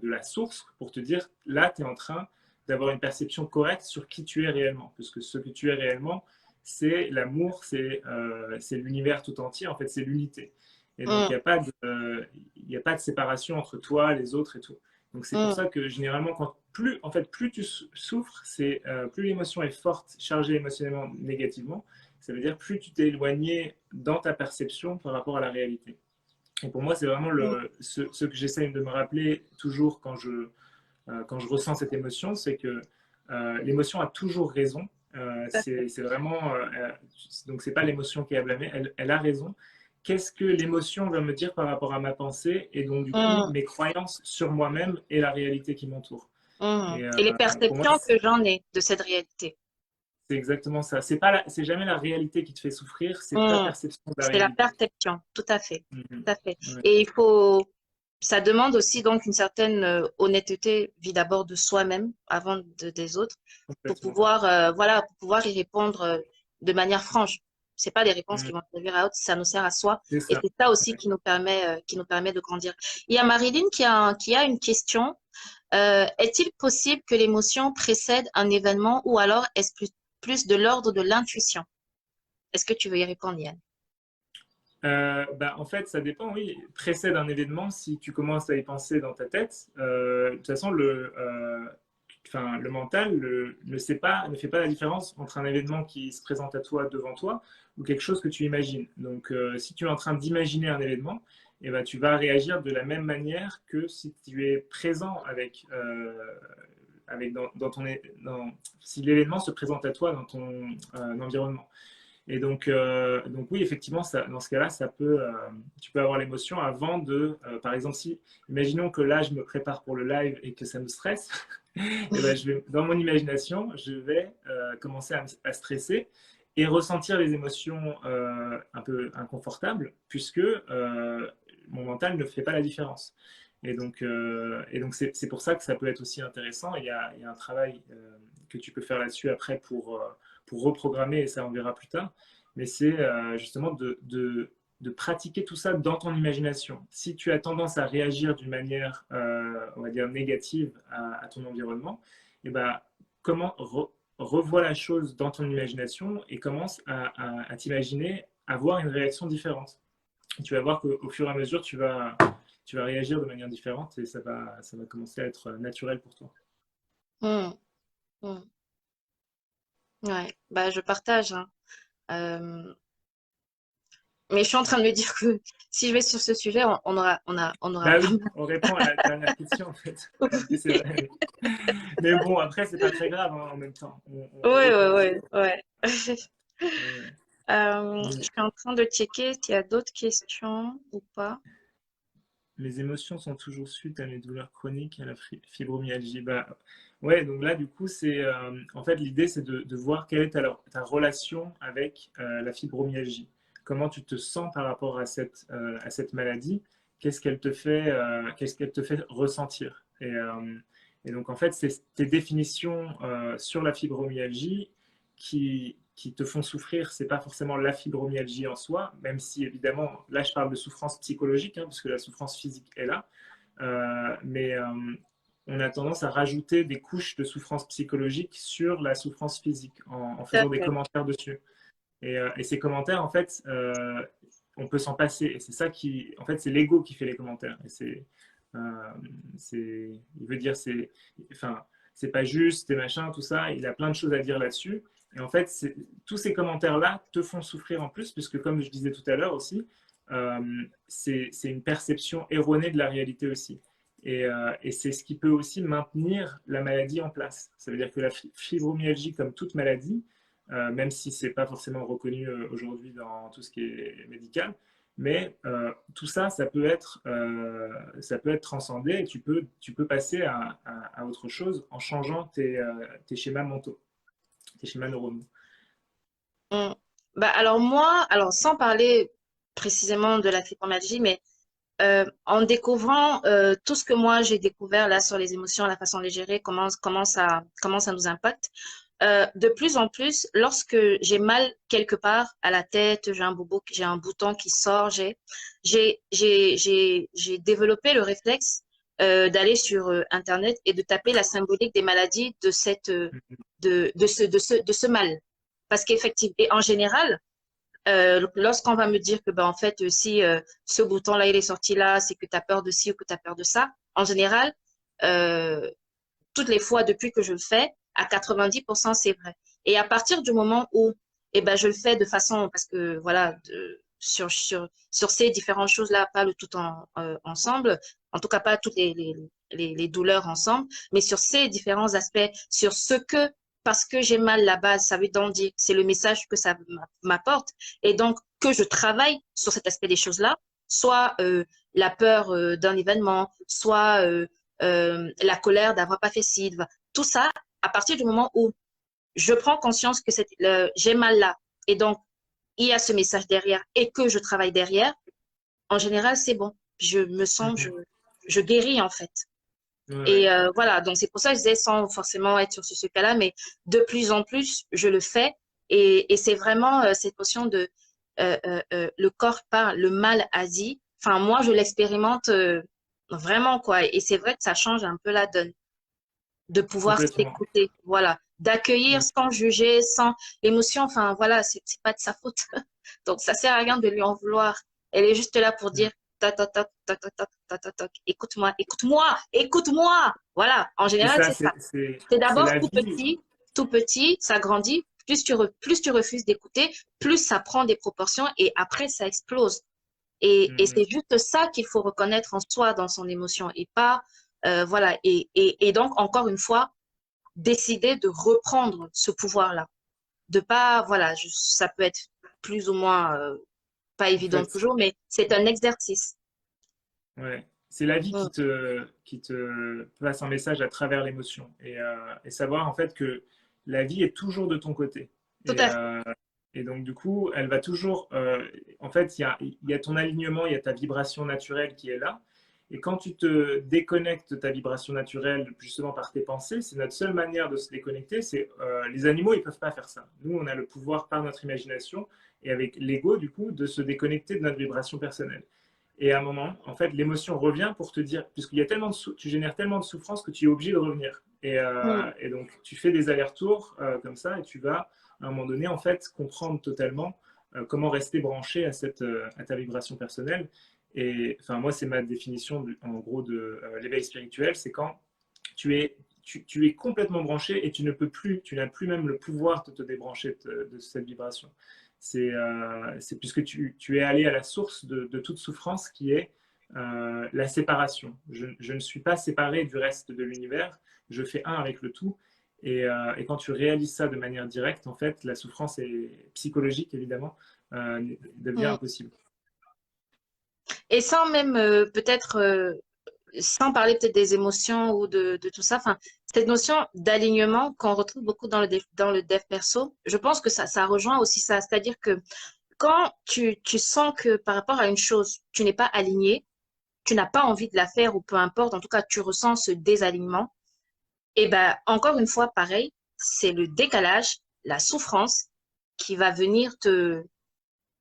la source pour te dire, là, tu es en train d'avoir une perception correcte sur qui tu es réellement. Parce que ce que tu es réellement, c'est l'amour, c'est l'univers tout entier, en fait, c'est l'unité. Et donc, mm, il y a pas de séparation entre toi, les autres et tout. Donc, c'est pour mm, ça que généralement, plus tu souffres, plus l'émotion est forte, chargée émotionnellement négativement, Ça veut dire plus tu t'es éloigné dans ta perception par rapport à la réalité. Et pour moi, c'est vraiment ce que j'essaie de me rappeler toujours quand je ressens cette émotion, c'est que l'émotion a toujours raison. C'est vraiment donc c'est pas l'émotion qui est à blâmer, elle a raison. Qu'est-ce que l'émotion va me dire par rapport à ma pensée et donc du coup Mm, mes croyances sur moi-même et la réalité qui m'entoure. mm. Et Et les pour moi, perceptions que j'en ai de cette réalité. c'est exactement ça. C'est jamais la réalité qui te fait souffrir, c'est ta Mm. perception de la C'est la réalité. perception, tout à fait, Mhm. tout à fait. Ouais, Et ça demande aussi donc une certaine honnêteté, vis d'abord de soi-même avant des autres, pour complètement. pouvoir, voilà, pour pouvoir y répondre de manière franche. C'est pas des réponses Mhm. qui vont servir à autre, ça nous sert à soi. C'est Et ça. c'est ça aussi Ouais. qui nous permet de grandir. Il y a Marilyn qui a une question. Est-il possible que l'émotion précède un événement ou alors est-ce plus de l'ordre de l'intuition? Est-ce que tu veux y répondre, Yann? Bah, en fait, ça dépend, oui. Précède un événement, si tu commences à y penser dans ta tête, de toute façon, enfin, le mental ne fait pas la différence entre un événement qui se présente à toi devant toi ou quelque chose que tu imagines. Donc, si tu es en train d'imaginer un événement, eh ben, tu vas réagir de la même manière que si tu es présent avec si l'événement se présente à toi dans ton environnement. Et donc oui, effectivement, dans ce cas-là, tu peux avoir l'émotion avant par exemple, si, imaginons que là, je me prépare pour le live et que ça me stresse, et ben, dans mon imagination, je vais commencer à stresser et ressentir les émotions un peu inconfortables, puisque mon mental ne fait pas la différence. Et donc c'est pour ça que ça peut être aussi intéressant. Il y a un travail que tu peux faire là-dessus après pour reprogrammer, et ça on verra plus tard. Mais c'est justement de pratiquer tout ça dans ton imagination. Si tu as tendance à réagir d'une manière, on va dire, négative à ton environnement, et ben, comment revois la chose dans ton imagination et commence à t'imaginer avoir une réaction différente. Et tu vas voir qu'au fur et à mesure, tu vas réagir de manière différente et ça va commencer à être naturel pour toi. Hmm, hmm. Ouais, bah, je partage, hein. Euh, mais je suis en train de me dire que si je vais sur ce sujet, on aura Bah pas oui, mal. on répond à la dernière question en fait. En plus, c'est vrai. Mais bon, après, c'est pas très grave hein, en même temps. Oui, On rebondit. oui, oui, ouais. Ouais. Je suis en train de checker s'il y a d'autres questions ou pas. Mes émotions sont toujours suite à mes douleurs chroniques et à la fibromyalgie. Bah, ouais, donc là, du coup, en fait, l'idée, c'est de voir quelle est ta relation avec la fibromyalgie. Comment tu te sens par rapport à cette maladie? Qu'est-ce qu'elle te fait ressentir? Et donc, en fait, c'est tes définitions sur la fibromyalgie qui te font souffrir, c'est pas forcément la fibromyalgie en soi, même si évidemment, là je parle de souffrance psychologique, hein, parce que la souffrance physique est là, mais on a tendance à rajouter des couches de souffrance psychologique sur la souffrance physique en Tout à faisant des fait. commentaires dessus. Et ces commentaires, en fait, on peut s'en passer. Et c'est ça en fait, c'est l'ego qui fait les commentaires. Euh, il veut dire, enfin, c'est pas juste, c'est machin, tout ça. Il a plein de choses à dire là-dessus. Et en fait, tous ces commentaires-là te font souffrir en plus, puisque comme je disais tout à l'heure aussi, c'est une perception erronée de la réalité aussi. Et c'est ce qui peut aussi maintenir la maladie en place. Ça veut dire que la fibromyalgie, comme toute maladie, même si c'est pas forcément reconnu aujourd'hui dans tout ce qui est médical, mais tout ça, ça peut être transcendé et tu peux passer à autre chose en changeant tes schémas mentaux, tes schémas neuronaux. Hmm. Bah, alors moi, alors sans parler précisément de la fibromyalgie, mais en découvrant tout ce que moi j'ai découvert là sur les émotions, la façon de les gérer, comment ça nous impacte, de plus en plus, lorsque j'ai mal quelque part à la tête, j'ai un bobo, j'ai un bouton qui sort, j'ai développé le réflexe d'aller sur Internet et de taper la symbolique des maladies de de ce mal. Parce qu'effectivement, et en général, lorsqu'on va me dire que, ben, en fait, si ce bouton-là, il est sorti là, c'est que tu as peur de ci ou que tu as peur de ça, en général, euh, toutes les fois depuis que je le fais, à 90%, c'est vrai. Et à partir du moment où et ben, je le fais de façon, parce que voilà, sur ces différentes choses-là, pas le tout ensemble, en tout cas pas toutes les douleurs ensemble, mais sur ces différents aspects, sur ce que, parce que j'ai mal là-bas, ça veut donc dire, c'est le message que ça m'apporte, et donc que je travaille sur cet aspect des choses-là, soit la peur d'un événement, soit la colère d'avoir pas fait ci, tout ça, à partir du moment où je prends conscience que j'ai mal là, et donc il y a ce message derrière, et que je travaille derrière, en général, c'est bon. Je me sens, je guéris en fait. Et Ouais, voilà, donc c'est pour ça que je disais, sans forcément être sur ce cas-là, mais de plus en plus, je le fais. Et c'est vraiment cette notion de le corps parle, le mal a dit. Enfin, moi, je l'expérimente vraiment, quoi. Et c'est vrai que ça change un peu la donne de pouvoir complètement. s'écouter, voilà, d'accueillir Mm. sans juger, sans l'émotion, enfin voilà, c'est pas de sa faute. Donc ça sert à rien de lui en vouloir. Elle est juste là pour dire toc toc toc toc toc toc toc toc toc. Écoute-moi, écoute-moi, écoute-moi. Voilà, en C'est général, ça, c'est ça. C'est c'est d'abord la vie. tout petit, ça grandit. Plus tu refuses d'écouter, plus ça prend des proportions et après ça explose. Et Mm. c'est juste ça qu'il faut reconnaître en soi dans son émotion et pas, voilà. Et donc, encore une fois, décider de reprendre ce pouvoir-là. De pas, voilà, ça peut être plus ou moins pas En évident fait, toujours, mais c'est un exercice. ouais. C'est la vie Mm. qui te passe un message à travers l'émotion. Et savoir en fait que la vie est toujours de ton côté. Tout Et, à fait. euh, et donc, du coup, elle va toujours. En fait, il y a ton alignement, il y a ta vibration naturelle qui est là. Et quand tu te déconnectes de ta vibration naturelle, justement par tes pensées, c'est notre seule manière de se déconnecter. Les animaux, ils ne peuvent pas faire ça. Nous, on a le pouvoir par notre imagination et avec l'ego, du coup, de se déconnecter de notre vibration personnelle. Et à un moment, en fait, l'émotion revient pour te dire, puisqu'il y a tu génères tellement de souffrance que tu es obligé de revenir. Mm. Et donc, tu fais des allers-retours comme ça, et tu vas, à un moment donné, en fait, comprendre totalement comment rester branché à ta vibration personnelle. Et enfin, moi, c'est ma définition, en gros, de l'éveil spirituel, c'est quand tu es complètement branché et tu ne peux plus, tu n'as plus même le pouvoir de te débrancher de cette vibration. C'est puisque tu es allé à la source de toute souffrance qui est la séparation. Je ne suis pas séparé du reste de l'univers, je fais un avec le tout. Et quand tu réalises ça de manière directe, en fait, la souffrance est psychologique, évidemment, devient Mm. impossible. Et sans même peut-être, sans parler peut-être des émotions ou de tout ça, enfin, cette notion d'alignement qu'on retrouve beaucoup dans le dev perso, je pense que ça rejoint aussi ça. C'est-à-dire que quand tu sens que par rapport à une chose, tu n'es pas aligné, tu n'as pas envie de la faire ou peu importe, en tout cas, tu ressens ce désalignement, et ben, encore une fois, pareil, c'est le décalage, la souffrance qui va venir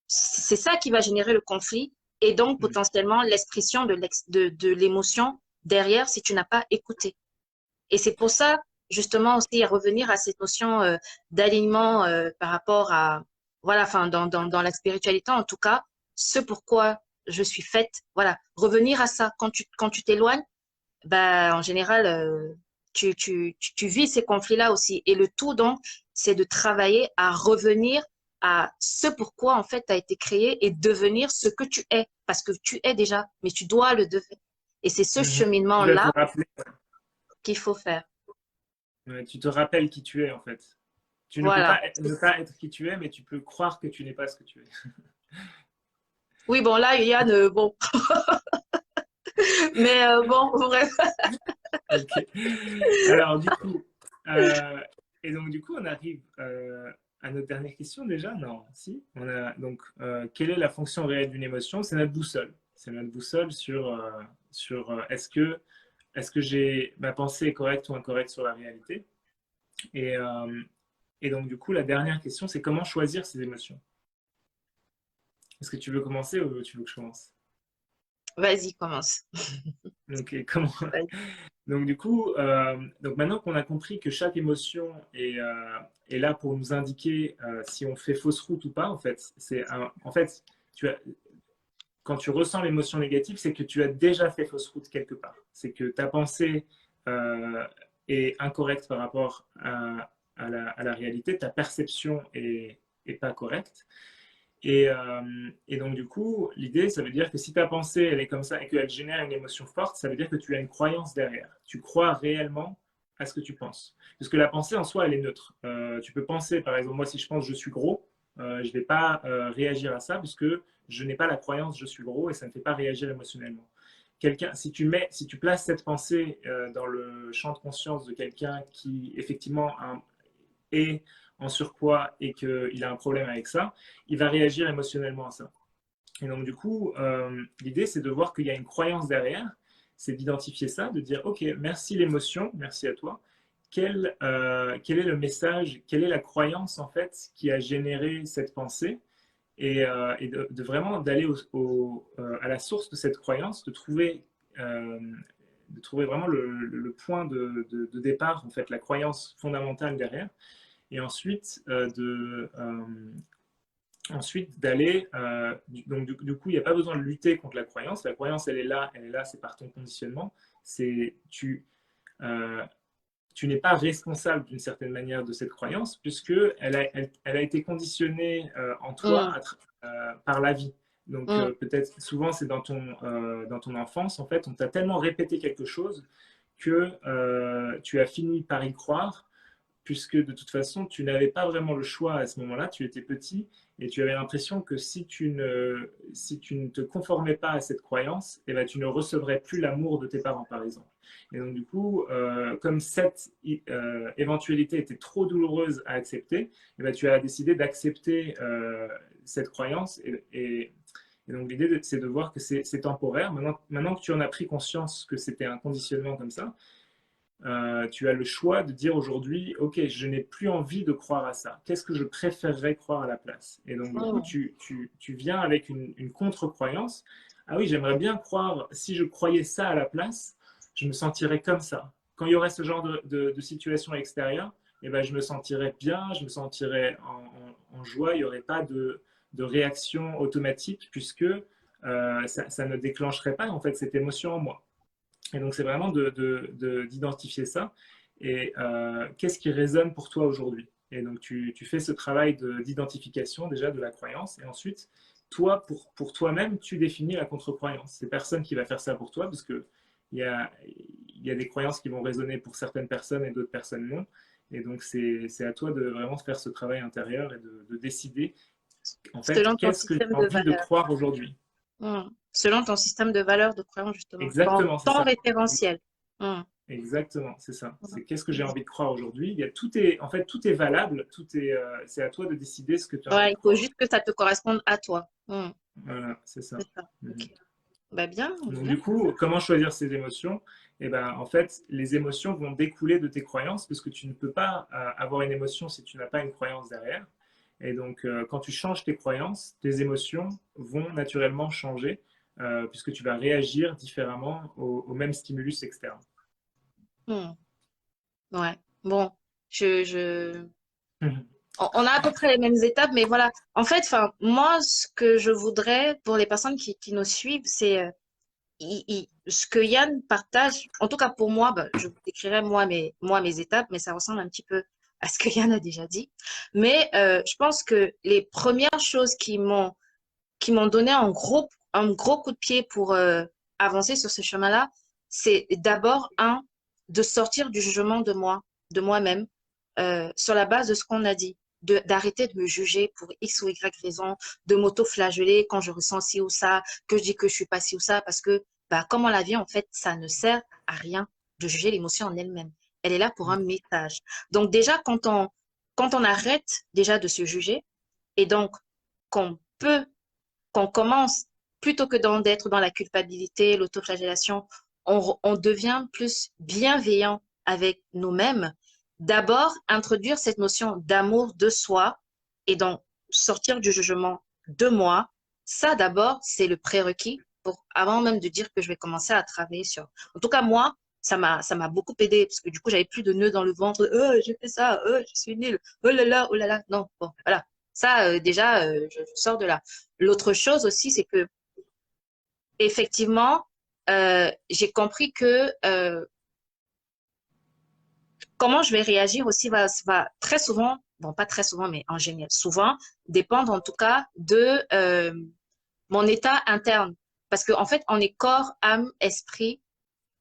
c'est ça qui va générer le conflit et donc Mm. potentiellement l'expression de l'émotion derrière si tu n'as pas écouté. Et c'est pour ça, justement, aussi, à revenir à cette notion d'alignement par rapport à, voilà, enfin, dans la spiritualité, en tout cas, ce pourquoi je suis faite, voilà, revenir à ça. Quand tu t'éloignes, bah, en général, tu vis ces conflits-là aussi. Et le tout, donc, c'est de travailler à revenir à ce pourquoi, en fait, tu as été créé et devenir ce que tu es. Parce que tu es déjà, mais tu dois le devenir. Et c'est ce Mhm. Tu dois te cheminement-là rappeler, qu'il faut faire. ouais, tu te rappelles qui tu es, en fait. Tu ne peux Voilà. pas ne pas être qui tu es, mais tu peux croire que tu n'es pas ce que tu es. Oui, bon, là, Yann, bon. Mais bon, bref. Ok. Alors, du coup, euh, et donc, du coup, on arrive à notre dernière question déjà. Non, si. Donc, quelle est la fonction réelle d'une émotion? C'est notre boussole. C'est notre boussole sur est-ce que ma pensée est correcte ou incorrecte sur la réalité? Et, euh, et donc, du coup, la dernière question, c'est comment choisir ses émotions? Est-ce que tu veux commencer ou tu veux que je commence? Vas-y, commence. Donc, comment, Donc du coup, donc maintenant qu'on a compris que chaque émotion est là pour nous indiquer si on fait fausse route ou pas, en fait, en fait, quand tu ressens l'émotion négative, c'est que tu as déjà fait fausse route quelque part. C'est que ta pensée euh, est incorrecte par rapport à la réalité, ta perception est pas correcte. Et donc, du coup, l'idée, ça veut dire que si ta pensée, elle est comme ça et qu'elle génère une émotion forte, ça veut dire que tu as une croyance derrière. Tu crois réellement à ce que tu penses. Parce que la pensée, en soi, elle est neutre. Tu peux penser, par exemple, moi, si je pense je suis gros, je ne vais pas réagir à ça puisque je n'ai pas la croyance je suis gros et ça ne fait pas réagir émotionnellement. Quelqu'un, si tu places cette pensée dans le champ de conscience de quelqu'un qui, effectivement, est en surpoids et qu'il a un problème avec ça, il va réagir émotionnellement à ça. Et donc, du coup, l'idée, c'est de voir qu'il y a une croyance derrière, c'est d'identifier ça, de dire, OK, merci l'émotion, merci à toi. Quel est le message, quelle est la croyance, en fait, qui a généré cette pensée et de vraiment d'aller à la source de cette croyance, euh, de trouver vraiment le point de départ, en fait, la croyance fondamentale derrière, et ensuite d'aller, donc du coup, il n'y a pas besoin de lutter contre la croyance. La croyance, elle est là, c'est par ton conditionnement. C'est euh, tu n'es pas responsable d'une certaine manière de cette croyance, puisque elle a été conditionnée en toi Mm, par la vie. Donc mm, peut-être souvent c'est dans ton enfance, en fait, on t'a tellement répété quelque chose que tu as fini par y croire puisque de toute façon, tu n'avais pas vraiment le choix à ce moment-là, tu étais petit et tu avais l'impression que si tu ne te conformais pas à cette croyance, eh ben, tu ne recevrais plus l'amour de tes parents, par exemple. Et donc, du coup, comme cette éventualité était trop douloureuse à accepter, eh ben, tu as décidé d'accepter cette croyance. Et donc, l'idée, c'est de voir que c'est temporaire. Maintenant que tu en as pris conscience que c'était un conditionnement comme ça, tu as le choix de dire aujourd'hui, OK, je n'ai plus envie de croire à ça. Qu'est-ce que je préférerais croire à la place? Et donc, du coup, mm. tu viens avec une contre-croyance. Ah oui, j'aimerais bien croire, si je croyais ça à la place, je me sentirais comme ça. Quand il y aurait ce genre de situation extérieure, eh ben, je me sentirais bien, je me sentirais en joie, il n'y aurait pas de réaction automatique puisque ça ne déclencherait pas en fait cette émotion en moi. Et donc, c'est vraiment d'identifier ça. Et qu'est-ce qui résonne pour toi aujourd'hui? Et donc, tu fais ce travail d'identification déjà de la croyance. Et ensuite, toi, pour toi-même, tu définis la contre-croyance. C'est personne qui va faire ça pour toi parce que il y a des croyances qui vont résonner pour certaines personnes et d'autres personnes non. Et donc, c'est à toi de vraiment faire ce travail intérieur et de décider, en fait, Selon ton qu'est-ce que j'ai système de envie de valeurs. croire aujourd'hui. Mm. Selon ton système de valeurs de croyance, justement. Exactement, c'est Ton ça. référentiel. Mm, Exactement, c'est ça. mm. C'est qu'est-ce que j'ai envie de croire aujourd'hui. Tout est, en fait, tout est valable. C'est à toi de décider ce que tu as envie Ouais, de il faut croire. juste que ça te corresponde à toi. Mm, Voilà, c'est ça. c'est ça. Mhm. Ok. Bah bien, Donc bien. du coup, comment choisir ces émotions? Eh ben, en fait, les émotions vont découler de tes croyances, parce que tu ne peux pas avoir une émotion si tu n'as pas une croyance derrière. Et donc, quand tu changes tes croyances, tes émotions vont naturellement changer, puisque tu vas réagir différemment au même stimulus externe. Mm, ouais. Bon, je... Mhm. On a à peu près les mêmes étapes, mais voilà. En fait, enfin, moi, ce que je voudrais pour les personnes qui nous suivent, c'est ce que Yann partage. En tout cas, pour moi, bah, je vous décrirai moi mes étapes, mais ça ressemble un petit peu à ce que Yann a déjà dit. Mais je pense que les premières choses qui m'ont donné un gros coup de pied pour avancer sur ce chemin-là, c'est d'abord, de sortir du jugement de moi-même, sur la base de ce qu'on a dit, d'arrêter de me juger pour X ou Y raison, de m'auto-flageller quand je ressens ci ou ça, que je dis que je suis pas ci ou ça, parce que, bah, comme on l'a vu, en fait, ça ne sert à rien de juger l'émotion en elle-même. Elle est là pour un message. Donc, déjà, quand on arrête déjà de se juger, et donc qu'on peut qu'on commence, plutôt que d'être dans la culpabilité, l'autoflagellation, on devient plus bienveillant avec nous-mêmes. D'abord, introduire cette notion d'amour de soi et donc sortir du jugement de moi. Ça, d'abord, c'est le prérequis pour, avant même de dire que je vais commencer à travailler sur. En tout cas, moi, ça m'a beaucoup aidé parce que du coup, j'avais plus de nœuds dans le ventre. J'ai fait ça, je suis nulle. Oh là là, oh là là. Non, bon, voilà. Ça, déjà, je sors de là. L'autre chose aussi, c'est que effectivement, j'ai compris que comment je vais réagir aussi va très souvent bon, pas très souvent, mais en général, souvent, dépendent en tout cas de mon état interne. Parce qu'en fait, on est corps, âme, esprit,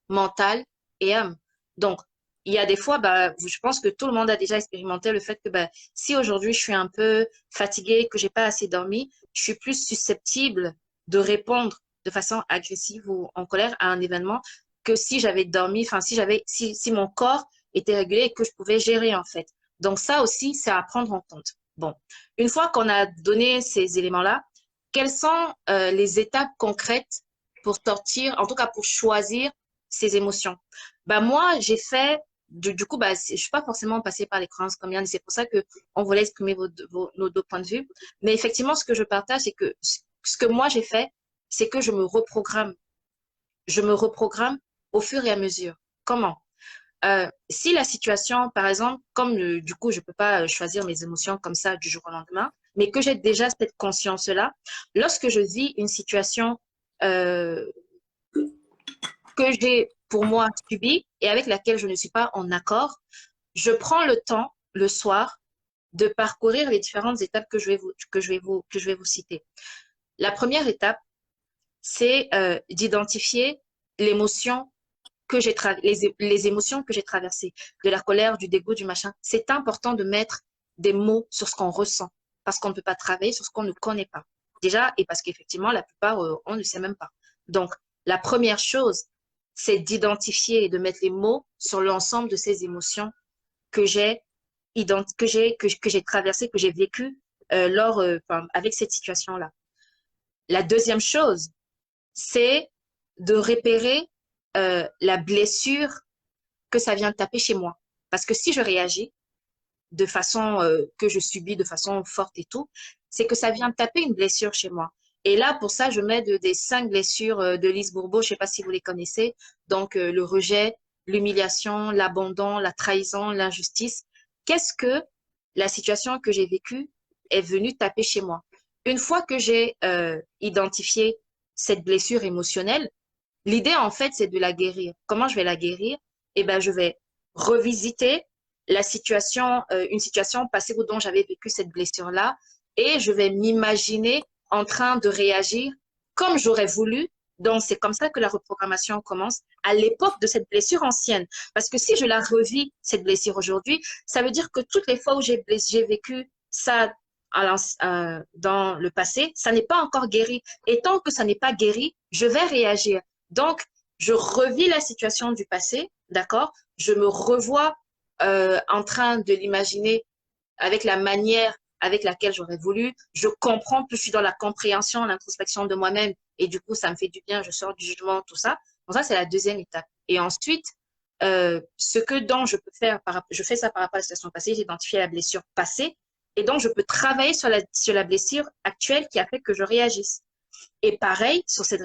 mental et âme. Donc, il y a des fois, bah, je pense que tout le monde a déjà expérimenté le fait que bah, si aujourd'hui je suis un peu fatiguée, que j'ai pas assez dormi, je suis plus susceptible de répondre de façon agressive ou en colère à un événement que si j'avais dormi, enfin si mon corps était régulé et que je pouvais gérer en fait. Donc ça aussi, c'est à prendre en compte. Bon, une fois qu'on a donné ces éléments-là, quelles sont les étapes concrètes pour sortir, en tout cas pour choisir ces émotions? Bah moi, j'ai fait, du coup, bah, je suis pas forcément passée par les croyances comme Yann, et c'est pour ça que on voulait exprimer nos deux points de vue. Mais effectivement, ce que je partage, c'est que ce que moi j'ai fait, c'est que je me reprogramme. Je me reprogramme au fur et à mesure. Comment? Si la situation, par exemple, comme du coup, je peux pas choisir mes émotions comme ça du jour au lendemain, mais que j'ai déjà cette conscience-là, lorsque je vis une situation euh, que j'ai pour moi subie et avec laquelle je ne suis pas en accord, je prends le temps le soir de parcourir les différentes étapes que je vais vous citer. La première étape, c'est d'identifier l'émotion les émotions que j'ai traversées, de la colère, du dégoût, du machin. C'est important de mettre des mots sur ce qu'on ressent parce qu'on ne peut pas travailler sur ce qu'on ne connaît pas. Déjà, et parce qu'effectivement, la plupart, on ne sait même pas. Donc, la première chose, c'est d'identifier et de mettre les mots sur l'ensemble de ces émotions que j'ai que j'ai traversées, que j'ai vécues avec cette situation-là. La deuxième chose, c'est de repérer la blessure que ça vient taper chez moi. Parce que si je réagis de façon que je subis de façon forte et tout, c'est que ça vient taper une blessure chez moi. Et là, pour ça, je mets des 5 blessures de Lise Bourbeau, je ne sais pas si vous les connaissez. Donc, le rejet, l'humiliation, l'abandon, la trahison, l'injustice. Qu'est-ce que la situation que j'ai vécue est venue taper chez moi? Une fois que j'ai identifié cette blessure émotionnelle, l'idée, en fait, c'est de la guérir. Comment je vais la guérir? Eh ben, je vais revisiter une situation passée dont j'avais vécu cette blessure-là, et je vais m'imaginer en train de réagir comme j'aurais voulu. Donc, c'est comme ça que la reprogrammation commence à l'époque de cette blessure ancienne. Parce que si je la revis, cette blessure aujourd'hui, ça veut dire que toutes les fois où j'ai vécu ça dans le passé, ça n'est pas encore guéri. Et tant que ça n'est pas guéri, je vais réagir. Donc, je revis la situation du passé, d'accord? Je me revois en train de l'imaginer avec la manière avec laquelle j'aurais voulu. Je comprends, plus je suis dans la compréhension, l'introspection de moi-même, et du coup, ça me fait du bien, je sors du jugement, tout ça. Donc ça, c'est la deuxième étape. Et ensuite, dont je peux faire, je fais ça par rapport à la situation passée, j'identifié la blessure passée, et donc je peux travailler sur la blessure actuelle qui a fait que je réagisse. Et pareil, sur cette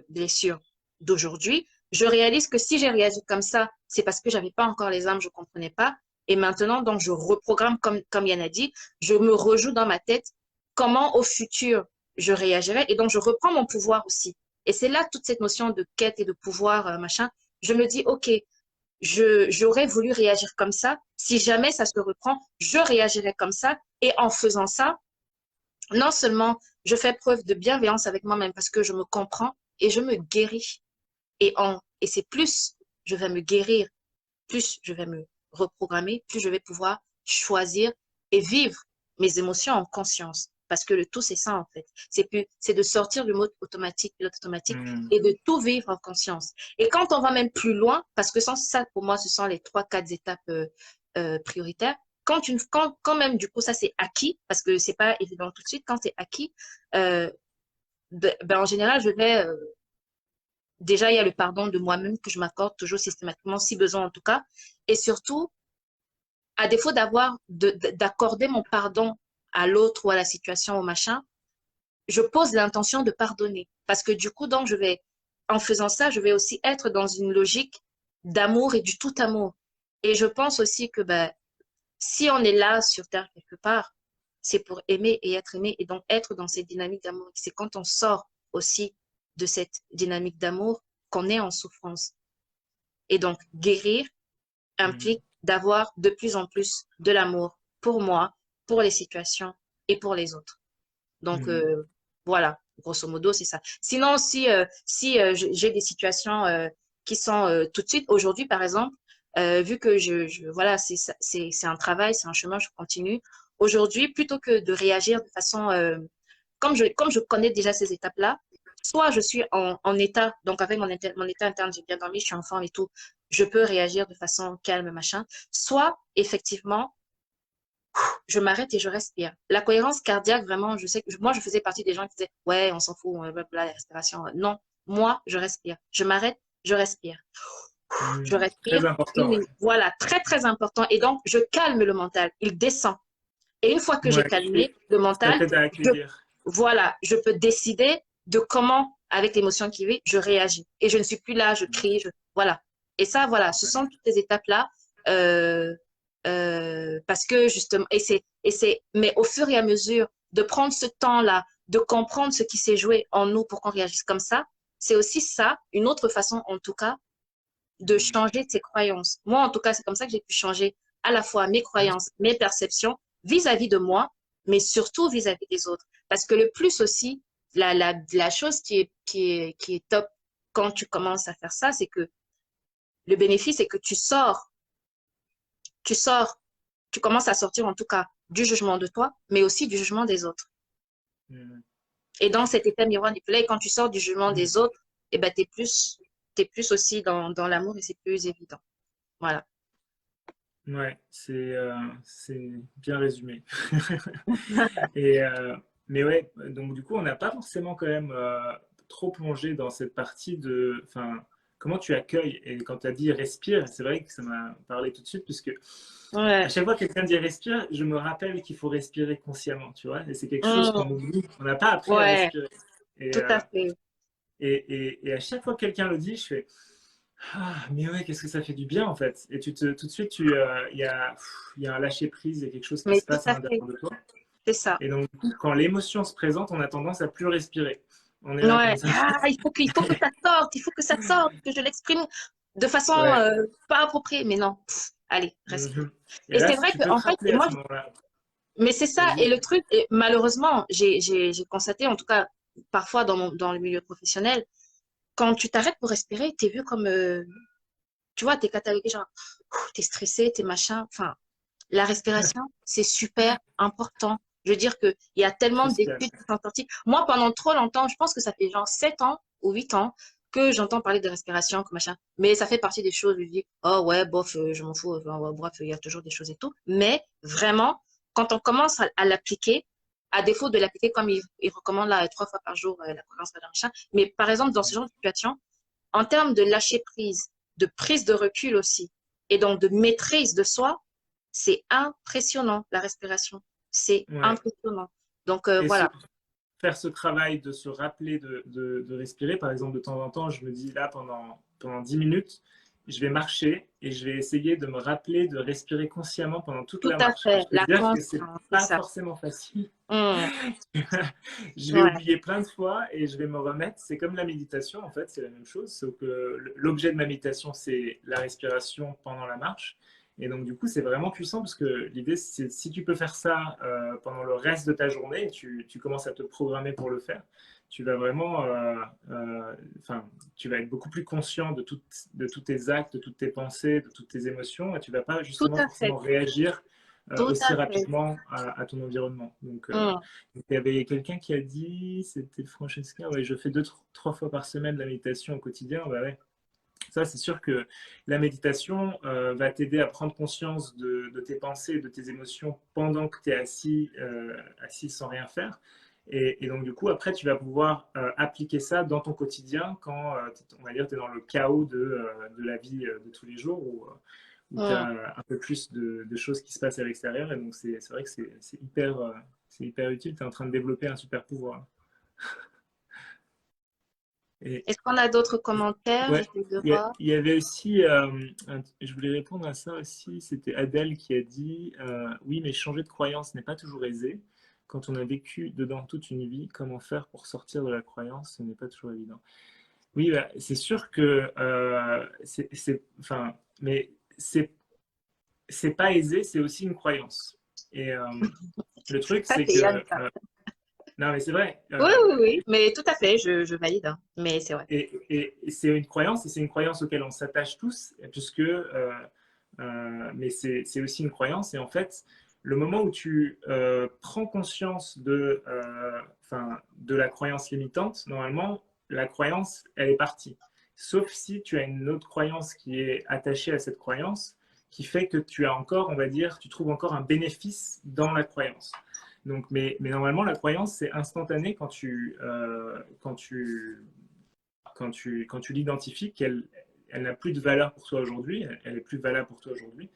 blessure d'aujourd'hui, je réalise que si j'ai réagi comme ça, c'est parce que j'avais pas encore les armes, je comprenais pas. Et maintenant, donc, je reprogramme, comme Yann a dit, je me rejoue dans ma tête comment au futur je réagirai. Et donc, je reprends mon pouvoir aussi. Et c'est là toute cette notion de quête et de pouvoir, machin. Je me dis, OK, j'aurais voulu réagir comme ça. Si jamais ça se reprend, je réagirai comme ça. Et en faisant ça, non seulement je fais preuve de bienveillance avec moi-même parce que je me comprends et je me guéris. Et c'est plus je vais me guérir, plus je vais me reprogrammer, plus je vais pouvoir choisir et vivre mes émotions en conscience. Parce que le tout, c'est ça, en fait. C'est de sortir du mode automatique, pilote automatique, Hmm. et de tout vivre en conscience. Et quand on va même plus loin, parce que sans ça, pour moi, ce sont les 3, 4 étapes prioritaires. Quand même, du coup, ça, c'est acquis, parce que c'est pas évident tout de suite. Quand c'est acquis, euh, en général, je vais déjà, il y a le pardon de moi-même que je m'accorde toujours systématiquement, si besoin en tout cas. Et surtout, à défaut d'accorder mon pardon à l'autre ou à la situation ou machin, je pose l'intention de pardonner. Parce que du coup, donc, en faisant ça, je vais aussi être dans une logique d'amour et du tout amour. Et je pense aussi que ben, si on est là sur Terre quelque part, c'est pour aimer et être aimé et donc être dans cette dynamique d'amour. C'est quand on sort aussi de cette dynamique d'amour qu'on est en souffrance. Et donc, guérir Hmm. implique d'avoir de plus en plus de l'amour pour moi, pour les situations et pour les autres. Donc, Mhm. voilà, grosso modo, c'est ça. Sinon, si j'ai des situations qui sont tout de suite, aujourd'hui, par exemple, vu que voilà, c'est un travail, c'est un chemin, je continue. Aujourd'hui, plutôt que de réagir de façon, comme je connais déjà ces étapes-là, soit je suis en état, donc avec mon état interne, j'ai bien dormi, je suis en forme et tout, je peux réagir de façon calme, machin. Soit, effectivement, je m'arrête et je respire. La cohérence cardiaque, vraiment, je sais que moi, je faisais partie des gens qui disaient, ouais, on s'en fout, blablabla, la respiration. Non, moi, je respire. Je m'arrête, je respire. Je Mhm. respire. Très important, ouais. Voilà, très, très important. Et donc, je calme le mental. Il descend. Et une fois que j'ai Ouais. Et calmé le ça mental, t'aide à je, accueillir. voilà, je peux décider de comment, avec l'émotion qui vit, je réagis. Et je ne suis plus là, je crie, voilà. Et ça, voilà, ce sont toutes ces étapes-là. Euh, parce que justement, mais au fur et à mesure de prendre ce temps-là, de comprendre ce qui s'est joué en nous pour qu'on réagisse comme ça, c'est aussi ça, une autre façon en tout cas, de Mhm. changer ses croyances. Moi, en tout cas, c'est comme ça que j'ai pu changer à la fois mes Ouais. croyances, mes perceptions vis-à-vis de moi, mais surtout vis-à-vis des autres. Parce que le plus aussi, la chose qui est top quand tu commences à faire ça, c'est que le bénéfice, c'est que tu sors, tu commences à sortir en tout cas du jugement de toi, mais aussi du jugement des autres. Mhm. Et dans cet état miroir manipulé, quand tu sors du jugement Mhm. des autres, eh ben, t'es plus aussi dans l'amour et c'est plus évident. Voilà. Ouais, c'est bien résumé. Et, mais ouais, donc du coup, on n'a pas forcément quand même trop plongé dans cette partie de, enfin, comment tu accueilles. Et quand tu as dit respire, c'est vrai que ça m'a parlé tout de suite, puisque à Ouais. chaque fois que quelqu'un dit respire, je me rappelle qu'il faut respirer consciemment, tu vois. Et c'est quelque chose qu'on Mm. oublie. On n'a pas appris à Ouais, respirer. Et, tout à fait. et à chaque fois que quelqu'un le dit, je fais ah, mais ouais, qu'est-ce que ça fait du bien en fait. Et tout de suite, il y a un lâcher prise, il y a quelque chose qui Mais se tout passe à à fait, l'intérieur de toi. c'est ça. Et donc, du coup, quand l'émotion se présente, on a tendance à plus respirer. On est là comme Ouais. ça. Ah, il faut que ça sorte, il faut que ça sorte, que je l'exprime de façon Ouais. pas appropriée. Mais non, allez, respire. Mhm. Et Et là, c'est si vrai tu que, peux te en fait, rappeler à ce moment-là, mais c'est ça. vas-y. Et le truc, et malheureusement, j'ai constaté, en tout cas, parfois dans le milieu professionnel, quand tu t'arrêtes pour respirer, t'es vu comme, tu vois, t'es catalogué genre, t'es stressé, t'es machin. Enfin, la respiration, c'est super important. Je veux dire qu'il y a tellement Crucial. d'études qui sont sorties. Moi, pendant trop longtemps, je pense que ça fait genre 7 ans ou 8 ans que j'entends parler de respiration, que machin. Mais ça fait partie des choses, je dis, oh ouais, bof, je m'en fous. Enfin, ouais, bref, il y a toujours des choses et tout. Mais vraiment, quand on commence à l'appliquer, à défaut de l'appliquer comme il recommande là, 3 fois par jour, la cohérence, machin. Mais par exemple, dans ce genre de situation, en termes de lâcher prise, de prise de recul aussi, et donc de maîtrise de soi, c'est impressionnant, la respiration. C'est Ouais. impressionnant. Donc, Et voilà. faire ce travail de se rappeler de respirer, par exemple, de temps en temps, je me dis là, pendant 10 minutes, je vais marcher et je vais essayer de me rappeler de respirer consciemment pendant toute Tout la à marche. fait. Je peux La te dire que c'est conscience, c'est pas ça. forcément facile. Hum, Je vais ouais, oublier plein de fois et je vais me remettre. C'est comme la méditation, en fait, c'est la même chose. Sauf que l'objet de ma méditation, c'est la respiration pendant la marche. Et donc, du coup, c'est vraiment puissant parce que l'idée, c'est si tu peux faire ça pendant le reste de ta journée, tu commences à te programmer pour le faire, tu vas vraiment, enfin, tu vas être beaucoup plus conscient de tous tes actes, de toutes tes pensées, de toutes tes émotions et tu vas pas tout justement à fait. forcément réagir Tout aussi à fait. rapidement à ton environnement. Hum, Donc, il y avait quelqu'un qui a dit, c'était Francesca, ouais, je fais 2, 3 fois par semaine de la méditation au quotidien. Bah ouais. Ça, c'est sûr que la méditation va t'aider à prendre conscience de tes pensées et de tes émotions pendant que tu es assis sans rien faire. Et donc, du coup, après, tu vas pouvoir appliquer ça dans ton quotidien quand, on va dire, tu es dans le chaos de la vie de tous les jours où tu hum. as un peu plus de choses qui se passent à l'extérieur. Et donc, c'est vrai que c'est hyper utile. Tu es en train de développer un super pouvoir. Et, Est-ce qu'on a d'autres commentaires? ouais, J'essaie de voir. il y avait aussi, je voulais répondre à ça aussi, c'était Adèle qui a dit oui, mais changer de croyance n'est pas toujours aisé. Quand on a vécu dedans toute une vie, comment faire pour sortir de la croyance, ce n'est pas toujours évident. Oui, bah, c'est sûr que enfin, mais c'est c'est pas aisé, c'est aussi une croyance. Et le truc, Ça, c'est c'est que Yann, ça. non, mais c'est vrai. Oui, oui, oui, mais tout à fait, je valide, hein. Mais c'est vrai. Et c'est une croyance, et c'est une croyance auquel on s'attache tous, puisque, mais c'est aussi une croyance. Et en fait, le moment où tu prends conscience de la croyance limitante, normalement, la croyance, elle est partie. Sauf si tu as une autre croyance qui est attachée à cette croyance, qui fait que tu as encore, on va dire, tu trouves encore un bénéfice dans la croyance. Donc, mais normalement, la croyance, c'est instantané quand tu l'identifies qu'elle elle n'a plus de valeur pour toi aujourd'hui, elle est plus valable pour toi aujourd'hui.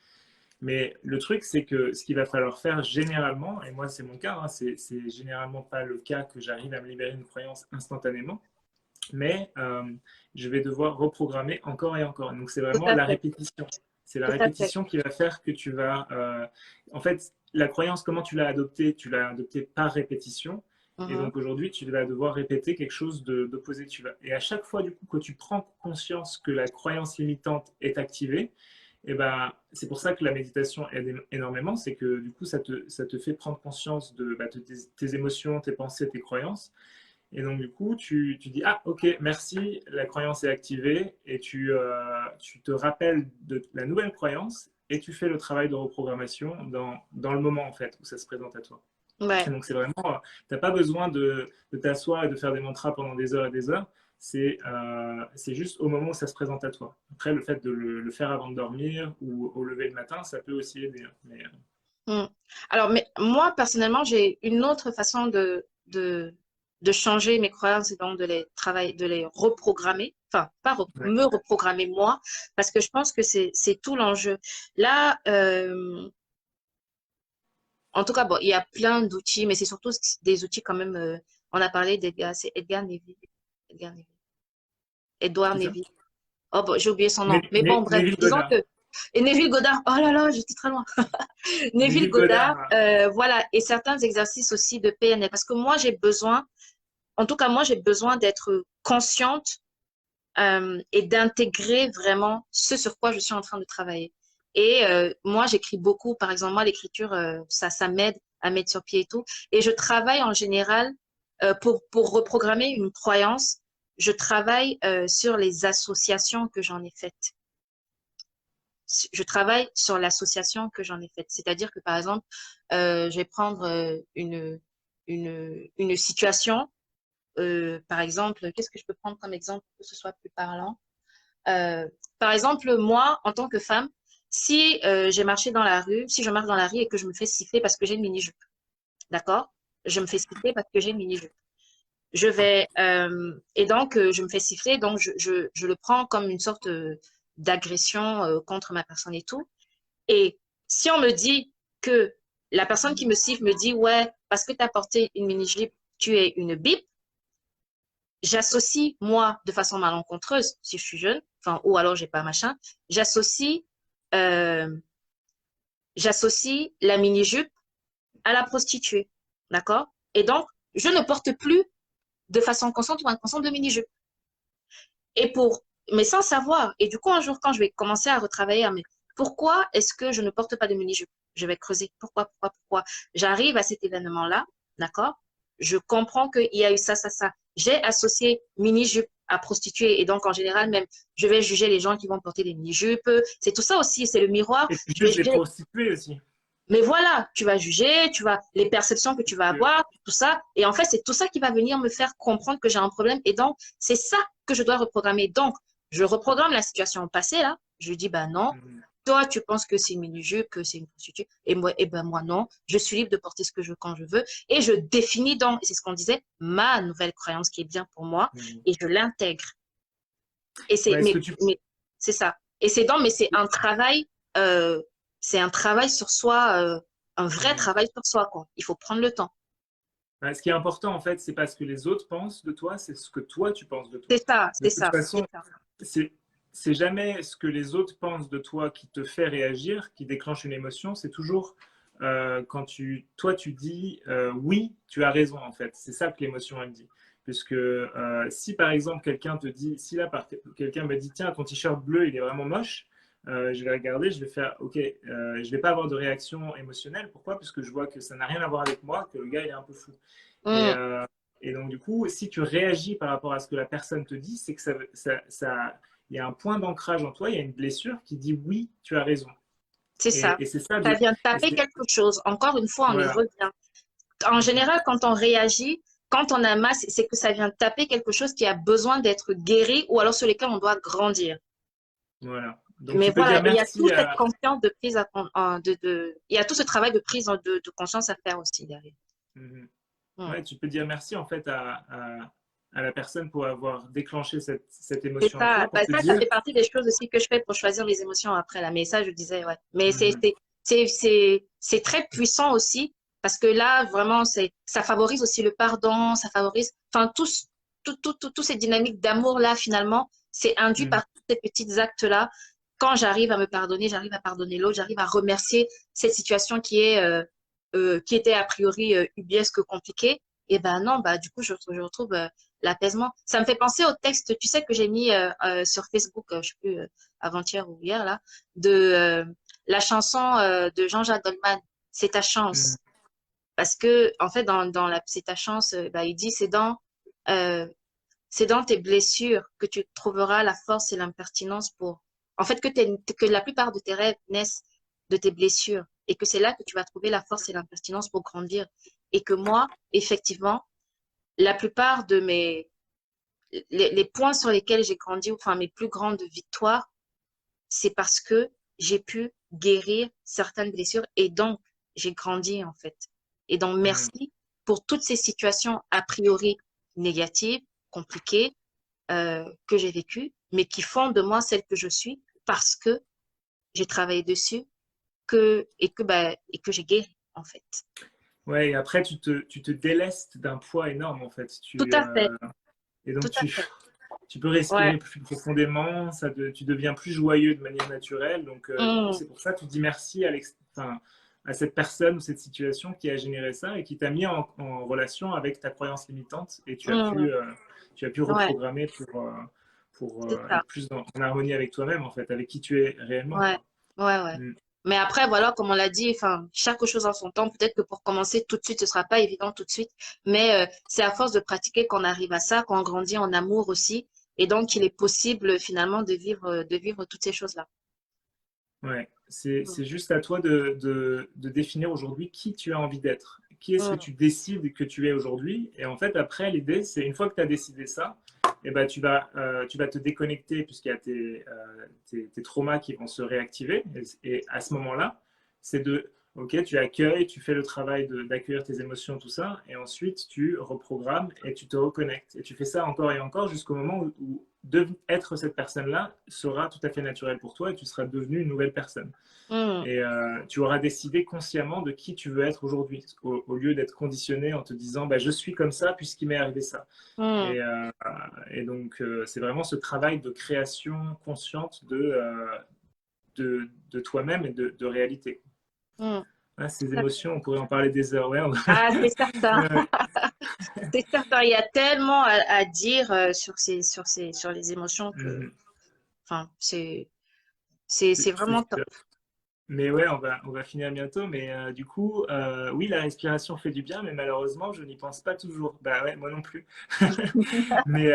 Mais le truc, c'est que ce qu'il va falloir faire généralement, et moi c'est mon cas, hein, c'est généralement pas le cas que j'arrive à me libérer d'une croyance instantanément, mais je vais devoir reprogrammer encore et encore. Donc c'est Tout vraiment à la fait, répétition. C'est la tout à fait. répétition qui va faire que tu vas... en fait, la croyance, comment tu l'as adoptée? Tu l'as adoptée par répétition. Et Mhm. donc aujourd'hui, tu vas devoir répéter quelque chose d'opposé. Et à chaque fois, du coup, que tu prends conscience que la croyance limitante est activée, et ben, c'est pour ça que la méditation aide énormément. C'est que du coup, ça te fait prendre conscience de tes émotions, tes pensées, tes croyances. Et donc, du coup, tu dis, ah, ok, merci, la croyance est activée, et tu te rappelles de la nouvelle croyance, et tu fais le travail de reprogrammation dans le moment, en fait, où ça se présente à toi. Et Ouais. donc, c'est vraiment, tu n'as pas besoin de t'asseoir et de faire des mantras pendant des heures et des heures. C'est juste au moment où ça se présente à toi. Après, le fait de le faire avant de dormir ou au lever le matin, ça peut aussi aider, hein. Mais, Mm. Alors, mais moi, personnellement, j'ai une autre façon de changer mes croyances et donc de les travailler, de les reprogrammer. Enfin, pas ouais. me reprogrammer moi, parce que je pense que c'est tout l'enjeu. Là, en tout cas, bon, il y a plein d'outils, mais c'est surtout des outils quand même. On a parlé d'Edgar, c'est Edgar Neville. Edgar Neville. Edouard Qui ça? Neville. Oh, bon, j'ai oublié son nom. Mais bon, bref, Neville disons Goddard. que. Et Neville Goddard, oh là là, j'étais très loin. Neville Neville Goddard, Goddard. voilà, et certains exercices aussi de PNL. Parce que moi, j'ai besoin, en tout cas, moi, j'ai besoin d'être consciente et d'intégrer vraiment ce sur quoi je suis en train de travailler. Et moi, j'écris beaucoup. Par exemple, moi, l'écriture, ça m'aide à mettre sur pied et tout. Et je travaille en général pour reprogrammer une croyance. Je travaille sur les associations que j'en ai faites. Je travaille sur l'association que j'en ai faite. C'est-à-dire que, par exemple, je vais prendre une situation. Par exemple, qu'est-ce que je peux prendre comme exemple pour que ce soit plus parlant? Par exemple, moi, en tant que femme, si j'ai marché dans la rue, si je marche dans la rue et que je me fais siffler parce que j'ai une mini-jupe, d'accord? Je me fais siffler parce que j'ai une mini-jupe. Je vais et donc je me fais siffler, donc je le prends comme une sorte d'agression contre ma personne et tout. Et si on me dit que la personne qui me siffle me dit, ouais, parce que tu as porté une mini-jupe, tu es une bip, j'associe, moi, de façon malencontreuse, si je suis jeune, enfin, ou alors j'ai pas machin, j'associe, euh, j'associe la mini-jupe à la prostituée. D'accord? Et donc, je ne porte plus de façon consciente ou inconsciente de mini-jupe. Et mais sans savoir. Et du coup, un jour, quand je vais commencer à retravailler, mais pourquoi est-ce que je ne porte pas de mini-jupe? Je vais creuser. Pourquoi? J'arrive à cet événement-là, d'accord? Je comprends qu'il y a eu ça, ça, ça. J'ai associé mini-jupe à prostituée. Et donc, en général, même, je vais juger les gens qui vont porter des mini-jupes. C'est tout ça aussi, c'est le miroir. Et tu Je vais juges les juger. prostituées aussi. Mais voilà, tu vas juger, tu vas, les perceptions que tu vas avoir, tout ça. Et en fait, c'est tout ça qui va venir me faire comprendre que j'ai un problème. Et donc, c'est ça que je dois reprogrammer. Donc, je reprogramme la situation passée, là. Je dis, bah non, toi, tu penses que c'est une mini-jupe, que c'est une prostituée. Et moi, eh ben, moi, non. Je suis libre de porter ce que je veux quand je veux. Et je définis donc, c'est ce qu'on disait, ma nouvelle croyance qui est bien pour moi. Et je l'intègre. Et Ouais, ce que tu mais c'est ça. Et c'est donc, mais euh, c'est un travail sur soi, un vrai travail sur soi, quoi. Il faut prendre le temps. Ouais, ce qui est important, en fait, c'est pas ce que les autres pensent de toi, c'est ce que toi, tu penses de toi. C'est ça, De c'est toute ça, c'est façon, ça. c'est c'est jamais ce que les autres pensent de toi qui te fait réagir, qui déclenche une émotion. C'est toujours quand toi, tu dis oui, tu as raison, en fait. C'est ça que l'émotion, elle dit. Puisque si, par exemple, quelqu'un te dit, si là, quelqu'un me dit, tiens, ton t-shirt bleu, il est vraiment moche, je vais regarder, je vais faire, ok, je vais pas avoir de réaction émotionnelle. Pourquoi? Parce que je vois que ça n'a rien à voir avec moi, que le gars il est un peu fou. Et, Mm. euh, et donc du coup, si tu réagis par rapport à ce que la personne te dit, c'est que il y a un point d'ancrage en toi, il y a une blessure qui dit oui, tu as raison. C'est ça. Et c'est ça Ça de, vient et taper c'est- quelque chose. Encore une fois, on y voilà. revient. En Mhm. général, quand on réagit, quand on a masse, c'est que ça vient taper quelque chose qui a besoin d'être guéri ou alors sur lesquels on doit grandir. Voilà. Donc Mais tu peux dire voilà, il y a merci toute cette à, conscience de prise il y a tout ce travail de prise de conscience à faire aussi derrière. Mhm. Hmm. Ouais, tu peux dire merci en fait à la personne pour avoir déclenché cette C'est émotion en ça. toi, Bah, pour te ça dire. fait partie des choses aussi que je fais pour choisir les émotions après là. Mais ça, je disais, ouais. Mais Mhm. c'est très puissant aussi parce que là, vraiment, ça favorise aussi le pardon, ça favorise, enfin, tous ces dynamiques d'amour là, finalement, c'est induit Mhm. par tous ces petits actes-là. Quand j'arrive à me pardonner, j'arrive à pardonner l'autre, j'arrive à remercier cette situation qui était a priori ubiesque, compliquée. Et ben non, bah du coup, je retrouve l'apaisement. Ça me fait penser au texte, tu sais, que j'ai mis sur Facebook, je sais plus, avant-hier ou hier, là, de la chanson de Jean-Jacques Goldman, C'est ta chance. Mhm. Parce que, en fait, C'est ta chance, bah, il dit, euh, c'est dans tes blessures que tu trouveras la force et l'impertinence pour, en fait, que la plupart de tes rêves naissent de tes blessures et que c'est là que tu vas trouver la force et l'impertinence pour grandir. Et que moi, effectivement, la plupart de les points sur lesquels j'ai grandi, enfin mes plus grandes victoires, c'est parce que j'ai pu guérir certaines blessures et donc j'ai grandi en fait. Et donc Mhm. merci pour toutes ces situations a priori négatives, compliquées, que j'ai vécues, mais qui font de moi celle que je suis parce que j'ai travaillé dessus et que j'ai guéri en fait. Ouais, et après tu te délestes d'un poids énorme en fait. Tout à fait, Et tout donc à fait. tu peux Ouais. respirer plus profondément, tu deviens plus joyeux de manière naturelle. Donc du coup, Mm, c'est pour ça que tu dis merci enfin, à cette personne ou cette situation qui a généré ça et qui t'a mis en relation avec ta croyance limitante et mm, tu as pu ouais, reprogrammer c'est ça. être plus en harmonie avec toi-même, en fait, avec qui tu es réellement, Ouais, quoi. ouais, ouais. Mm. Mais après, voilà, comme on l'a dit, enfin, chaque chose en son temps. Peut-être que pour commencer tout de suite, ce sera pas évident tout de suite. Mais c'est à force de pratiquer qu'on arrive à ça, qu'on grandit en amour aussi. Et donc, il est possible finalement de vivre toutes ces choses-là. Ouais, Mm, c'est juste à toi de définir aujourd'hui qui tu as envie d'être. Qui est-ce que mm, tu décides que tu es aujourd'hui? Et en fait, après, l'idée, c'est une fois que tu as décidé ça, eh ben, tu vas te déconnecter puisqu'il y a tes traumas qui vont se réactiver. Et à ce moment-là, c'est ok, tu accueilles, tu fais le travail d'accueillir tes émotions, tout ça, et ensuite tu reprogrammes et tu te reconnectes. Et tu fais ça encore et encore jusqu'au moment où être cette personne-là sera tout à fait naturel pour toi et tu seras devenu une nouvelle personne. mm, Et tu auras décidé consciemment de qui tu veux être aujourd'hui, au lieu d'être conditionné en te disant bah, je suis comme ça puisqu'il m'est arrivé ça. mm, Et, euh, et donc, c'est vraiment ce travail de création consciente de toi-même et de réalité. mm. Ah, ces Tout à fait. émotions, on pourrait en parler des heures. Ouais, Ah, c'est certain. ouais. C'est certain. Il y a tellement à dire sur les émotions que, Mhm. enfin, c'est C'est vraiment top. sûr. Mais ouais, on va finir bientôt. Mais du coup, oui, la respiration fait du bien, mais malheureusement, je n'y pense pas toujours. Bah ouais, moi non plus. Mais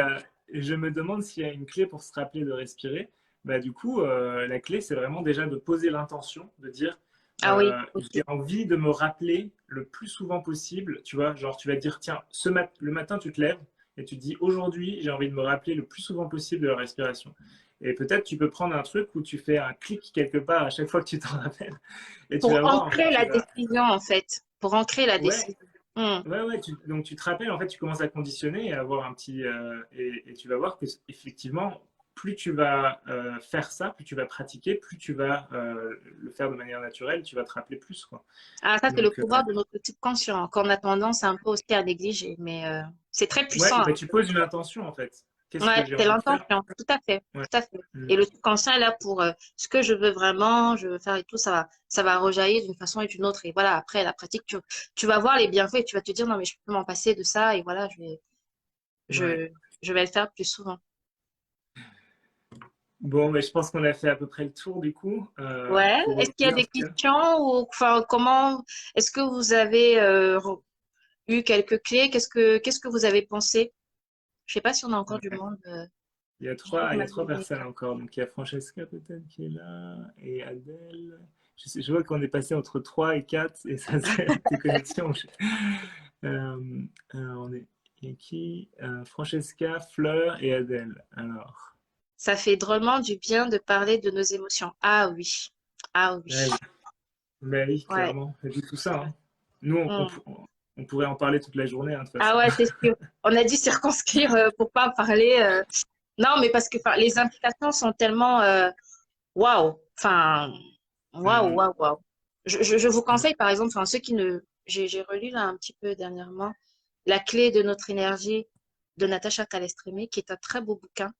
je me demande s'il y a une clé pour se rappeler de respirer. Bah du coup, la clé, c'est vraiment déjà de poser l'intention, de dire, Ah oui, j'ai aussi. envie de me rappeler le plus souvent possible. Tu vois, genre tu vas te dire, tiens, le matin, tu te lèves et tu te dis, aujourd'hui, j'ai envie de me rappeler le plus souvent possible de la respiration. Et peut-être tu peux prendre un truc où tu fais un clic quelque part à chaque fois que tu t'en rappelles. Et tu Pour vas voir, en fait, ancrer la décision, en fait. Pour ancrer la Ouais, décision. Hmm, ouais, donc tu te rappelles, en fait, tu commences à conditionner et à avoir un petit. Et tu vas voir que, effectivement, plus tu vas faire ça, plus tu vas pratiquer, plus tu vas le faire de manière naturelle, tu vas te rappeler plus, quoi. ah, ça, c'est le Donc, pouvoir de notre subconscient, qu'on a tendance un peu aussi à négliger, mais c'est très ouais, puissant, bah, hein. tu poses une intention, en fait. Qu'est-ce que Ouais, j'ai c'est envie de faire? l'intention, tout à fait, Ouais. tout à fait. Mm. Et le subconscient est là pour ce que je veux vraiment, je veux faire et tout, ça va rejaillir d'une façon et d'une autre. Et voilà, après la pratique, tu vas voir les bienfaits et tu vas te dire, non, mais je peux m'en passer de ça et voilà, Ouais. je, je vais le faire plus souvent. Bon, mais je pense qu'on a fait à peu près le tour du coup. Ouais. Pour Est-ce qu'il y a aujourd'hui, en des tout cas. questions ou enfin comment est-ce que vous avez eu quelques clés? Qu'est-ce que vous avez pensé? Je sais pas si on a encore du Ouais. monde. Il y a trois personnes encore. Donc il y a Francesca peut-être qui est là et Adèle. Je vois qu'on est passé entre 3 et 4 et ça c'est tes connexions. Euh, on est il y a qui Francesca, Fleur et Adèle. Alors, Ça fait drôlement du bien de parler de nos émotions. Ah oui. Ah oui. ouais, mais oui, Ouais. clairement, c'est tout ça. Hein. Nous, Hmm. on pourrait en parler toute la journée, hein, de toute Ah façon. ouais, c'est sûr. On a dû circonscrire pour pas parler. Non, mais parce que enfin, les implications sont tellement waouh. Enfin, waouh, Mhm. waouh, waouh. Je vous conseille, par exemple, enfin, ceux qui ne. J'ai relu là un petit peu dernièrement La clé de notre énergie de Natacha Calestrémé, qui est un très beau bouquin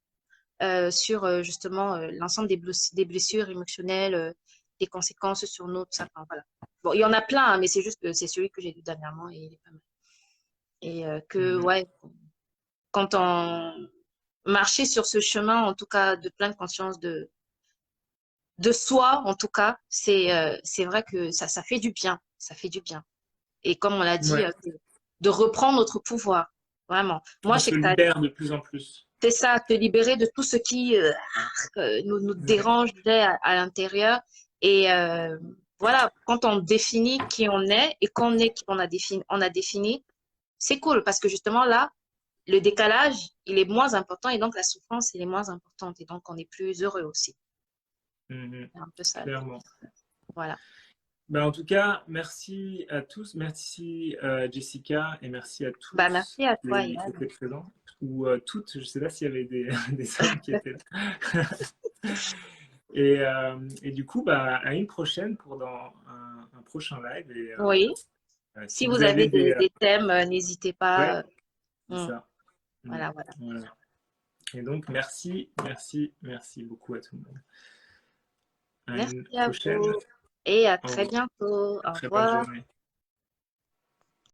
sur justement l'ensemble des blessures émotionnelles, des conséquences sur nous, tout ça. Enfin, voilà. Bon, il y en a plein, hein, mais c'est juste que c'est celui que j'ai lu dernièrement et il est pas mal. Et que, Mhm. ouais, quand on marchait sur ce chemin, en tout cas, de pleine conscience de soi, en tout cas, c'est vrai que ça fait du bien. Ça fait du bien. Et comme on l'a dit, Ouais, de reprendre notre pouvoir. Vraiment. Moi, on je sais se que ça, libère de plus en plus. c'est ça, te libérer de tout ce qui nous Ouais. dérange à l'intérieur. Et voilà, quand on définit qui on est et qu'on est qui on a défini, c'est cool parce que justement là, le décalage, il est moins important et donc la souffrance, elle est moins importante et donc on est plus heureux aussi. Mhm. C'est un peu ça. Clairement. Voilà. Ben, en tout cas, merci à tous. Merci Jessica et merci à Bah, tous merci à toi, qui Yann. étaient présents. Ou toutes, je ne sais pas s'il y avait des, des hommes qui étaient là. Et du coup, bah, à une prochaine pour dans un prochain live. Et Oui. si Si vous vous avez avez des... des thèmes, n'hésitez pas. ouais, c'est Hmm, ça. Mm. voilà, voilà. Voilà. Et donc, merci beaucoup à tout le monde. À Merci une à prochaine. vous et à Au très revoir. bientôt. Au Très bonne revoir. journée.